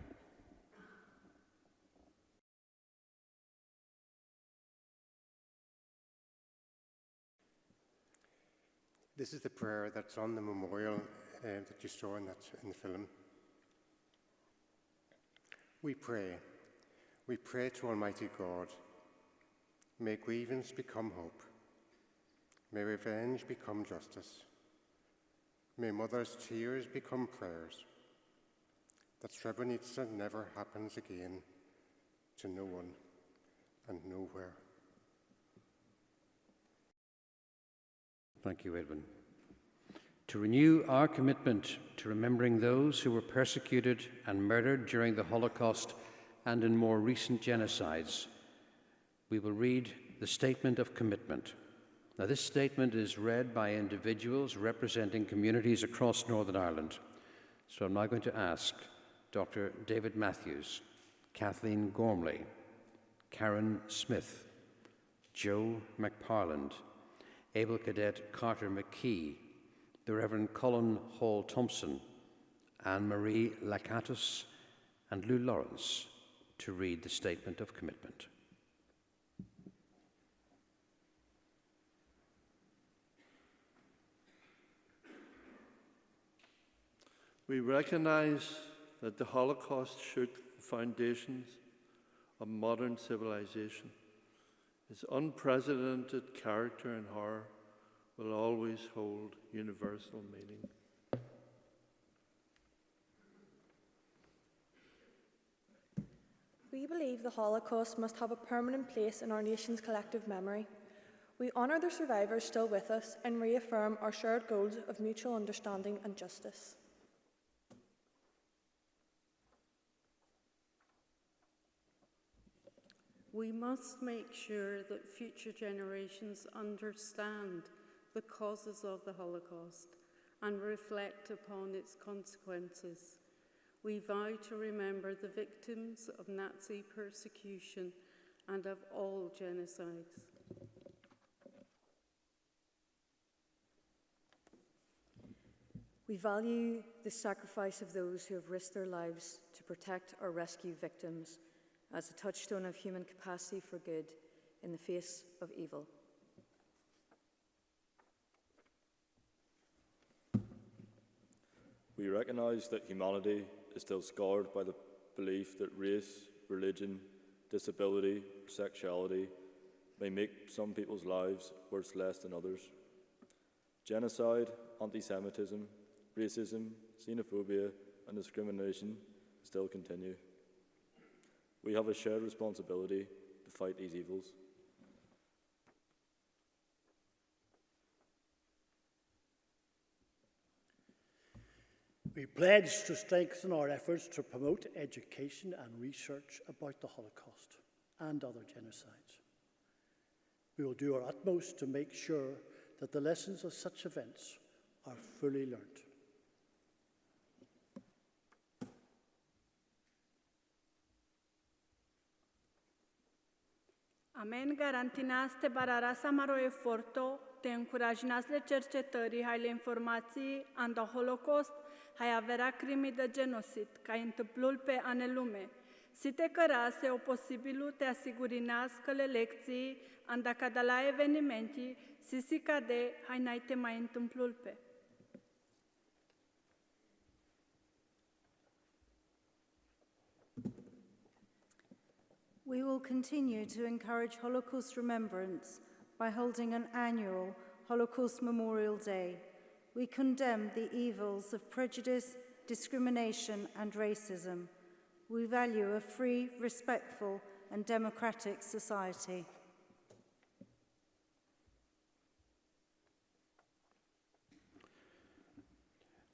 This is the prayer that's on the memorial that you saw in the film. We pray to Almighty God. May grievance become hope. May revenge become justice. May mothers' tears become prayers. That Srebrenica never happens again to no one and nowhere. Thank you, Edwin. To renew our commitment to remembering those who were persecuted and murdered during the Holocaust and in more recent genocides, we will read the Statement of Commitment. Now, this statement is read by individuals representing communities across Northern Ireland. So I'm now going to ask Dr. David Matthews, Kathleen Gormley, Karen Smith, Joe McParland, Able Cadet Carter McKee, the Reverend Colin Hall Thompson, Anne-Marie Lakatos, and Lou Lawrence to read the Statement of Commitment. We recognize that the Holocaust shook the foundations of modern civilization. Its unprecedented character and horror will always hold universal meaning. We believe the Holocaust must have a permanent place in our nation's collective memory. We honour the survivors still with us and reaffirm our shared goals of mutual understanding and justice. We must make sure that future generations understand the causes of the Holocaust and reflect upon its consequences. We vow to remember the victims of Nazi persecution and of all genocides. We value the sacrifice of those who have risked their lives to protect or rescue victims as a touchstone of human capacity for good in the face of evil. We recognise that humanity is still scarred by the belief that race, religion, disability, or sexuality may make some people's lives worth less than others. Genocide, anti-Semitism, racism, xenophobia, and discrimination still continue. We have a shared responsibility to fight these evils. We pledge to strengthen our efforts to promote education and research about the Holocaust and other genocides. We will do our utmost to make sure that the lessons of such events are fully learned. Amen garantinas-te bararasa maro eforto, te încurajinas-le cercetării, hai le informații and the Holocaust, hai avea crimi de genocid, ca întâmplul pe ane lume. Si te cărase o posibilu te asigurinas că le lecții and dacă de la evenimentii, si cade, hai n-ai te mai întâmplul pe. We will continue to encourage Holocaust remembrance by holding an annual Holocaust Memorial Day. We condemn the evils of prejudice, discrimination, and racism. We value a free, respectful, and democratic society.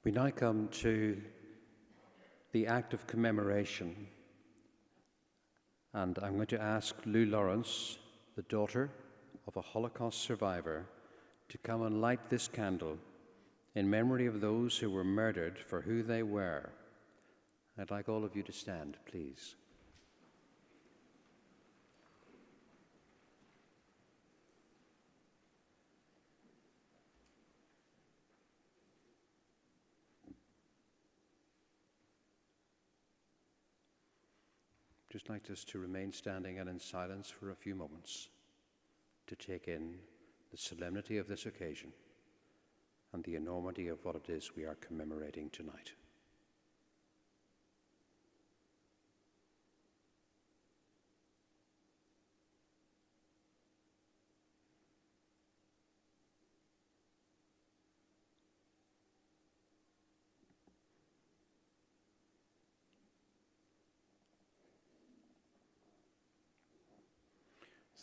We now come to the act of commemoration. And I'm going to ask Lou Lawrence, the daughter of a Holocaust survivor, to come and light this candle in memory of those who were murdered for who they were. I'd like all of you to stand, please. Just like us to remain standing and in silence for a few moments to take in the solemnity of this occasion and the enormity of what it is we are commemorating tonight.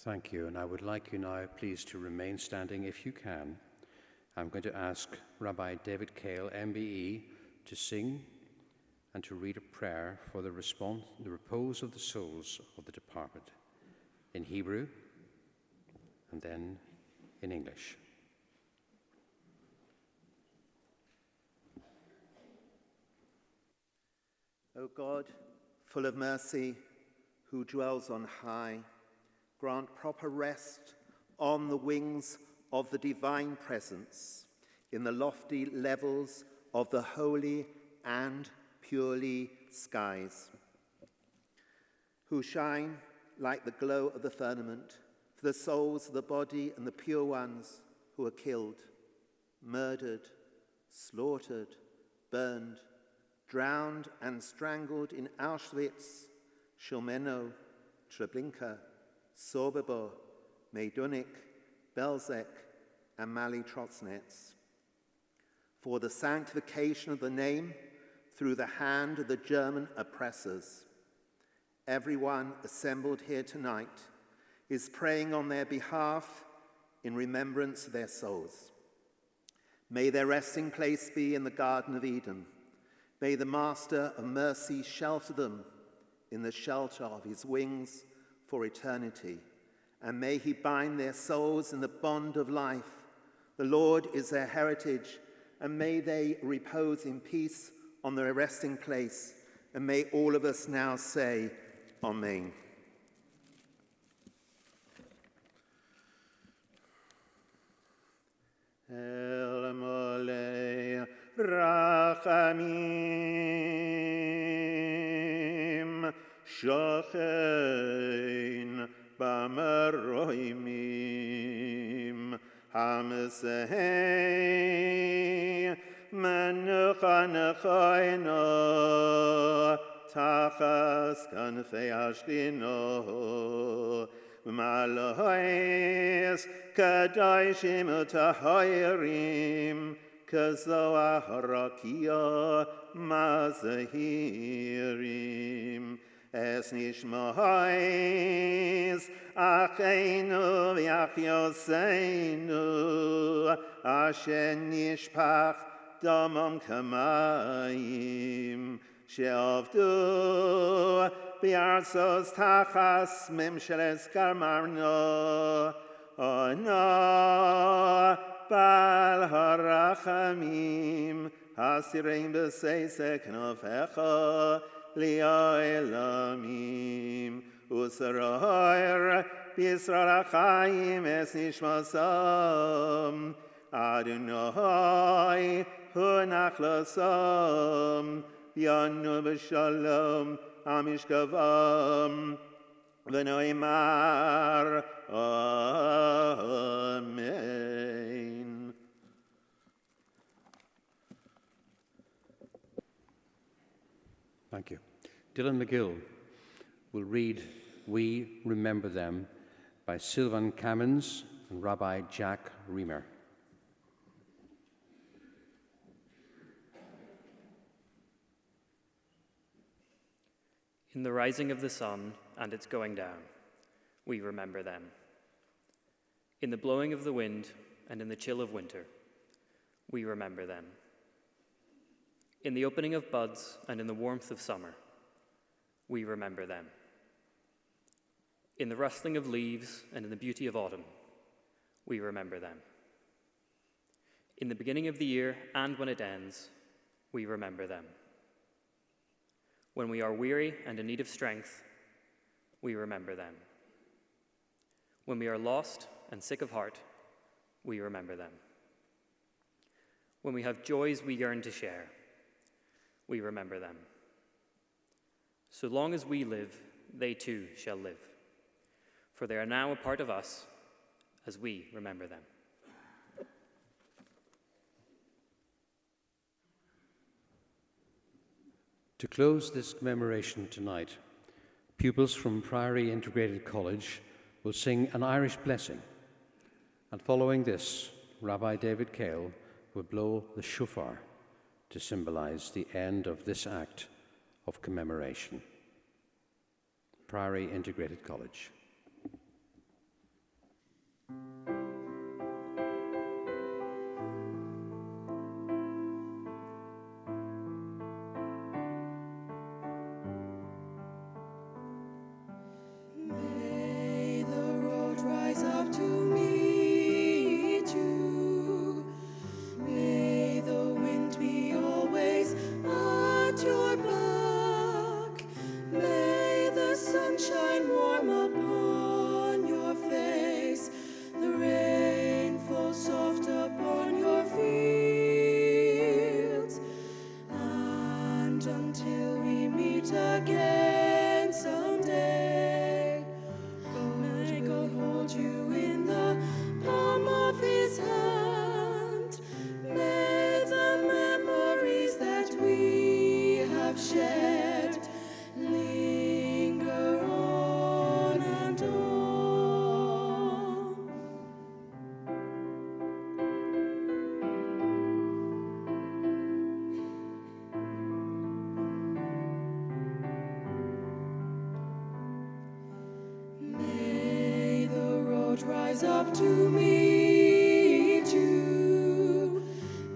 Thank you, and I would like you now, please, to remain standing if you can. I'm going to ask Rabbi David Cale, MBE, to sing and to read a prayer for the repose of the souls of the departed in Hebrew and then in English. O God, full of mercy, who dwells on high, grant proper rest on the wings of the divine presence in the lofty levels of the holy and purely skies, who shine like the glow of the firmament for the souls of the body and the pure ones who are killed, murdered, slaughtered, burned, drowned and strangled in Auschwitz, Shulmeno, Treblinka, Sobibor, Majdanek, Belzec, and Mali Trotsnetz. For the sanctification of the name through the hand of the German oppressors. Everyone assembled here tonight is praying on their behalf in remembrance of their souls. May their resting place be in the Garden of Eden. May the Master of Mercy shelter them in the shelter of his wings for eternity, and may he bind their souls in the bond of life. The Lord is their heritage, and may they repose in peace on their resting place, and may all of us now say, Amen. El Molei Rachamim Shochein B'Meroimim Hamesei Menucha Nechoino Tachas Kanfei Ashkino Malois Kadoshim Utahoirim Kazoah Rakia Mazahirim Es Nishmois Acheinu V'Achyoseinu Asher Nishpach damam kamayim she'avdu bi'arsos tachas memsheles karmarno ona bal harachamim hasirim b'seisei knofecha li'olamim Usarair B'Yisrael HaChaim Es Nishmasam Adonai Hu Nachlasam Yanu B'Shalom Amishkavam V'noimar Amen. Thank you. Dylan McGill will read We Remember Them by Sylvan Kamens and Rabbi Jack Reamer. In the rising of the sun and its going down, we remember them. In the blowing of the wind and in the chill of winter, we remember them. In the opening of buds and in the warmth of summer, we remember them. In the rustling of leaves and in the beauty of autumn, we remember them. In the beginning of the year and when it ends, we remember them. When we are weary and in need of strength, we remember them. When we are lost and sick of heart, we remember them. When we have joys we yearn to share, we remember them. So long as we live, they too shall live, for they are now a part of us as we remember them. To close this commemoration tonight, pupils from Priory Integrated College will sing an Irish blessing, and following this, Rabbi David Cale will blow the shofar to symbolize the end of this act of commemoration. Priory Integrated College. May the road rise up to meet you. May the wind be always at your back. May the sunshine warm upon your face. The rain fall soft upon your fields. And until we meet again someday, may God hold you in the palm of his hand. May the memories that we have shared linger on and on. May the road rise up to meet you.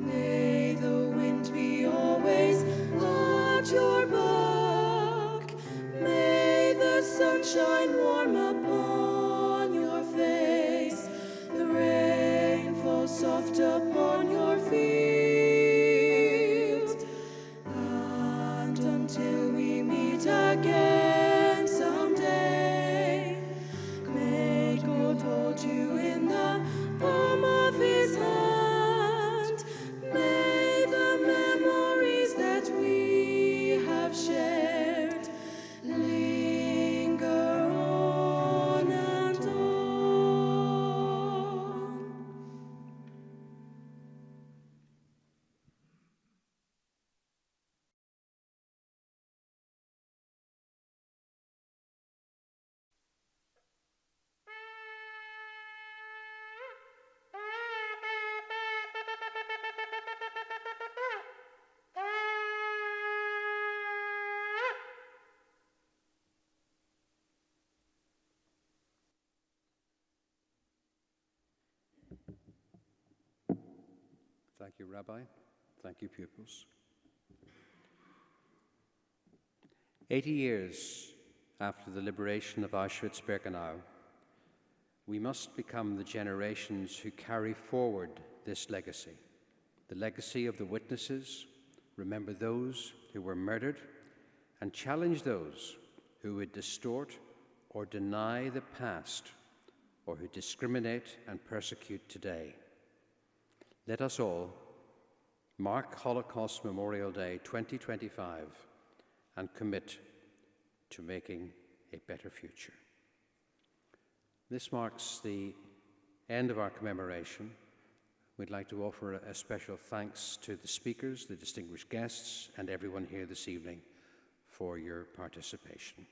May the wind be always at your back. May the sunshine warm upon your face. The rain fall soft upon your fields. And until we meet again someday, may God hold you in the palm of his hand. May the memories that we have shared linger on and on. Thank you, Rabbi. Thank you, pupils. 80 years after the liberation of Auschwitz-Birkenau, we must become the generations who carry forward this legacy, the legacy of the witnesses, remember those who were murdered, and challenge those who would distort or deny the past, or who discriminate and persecute today. Let us all mark Holocaust Memorial Day 2025 and commit to making a better future. This marks the end of our commemoration. We'd like to offer a special thanks to the speakers, the distinguished guests, and everyone here this evening for your participation.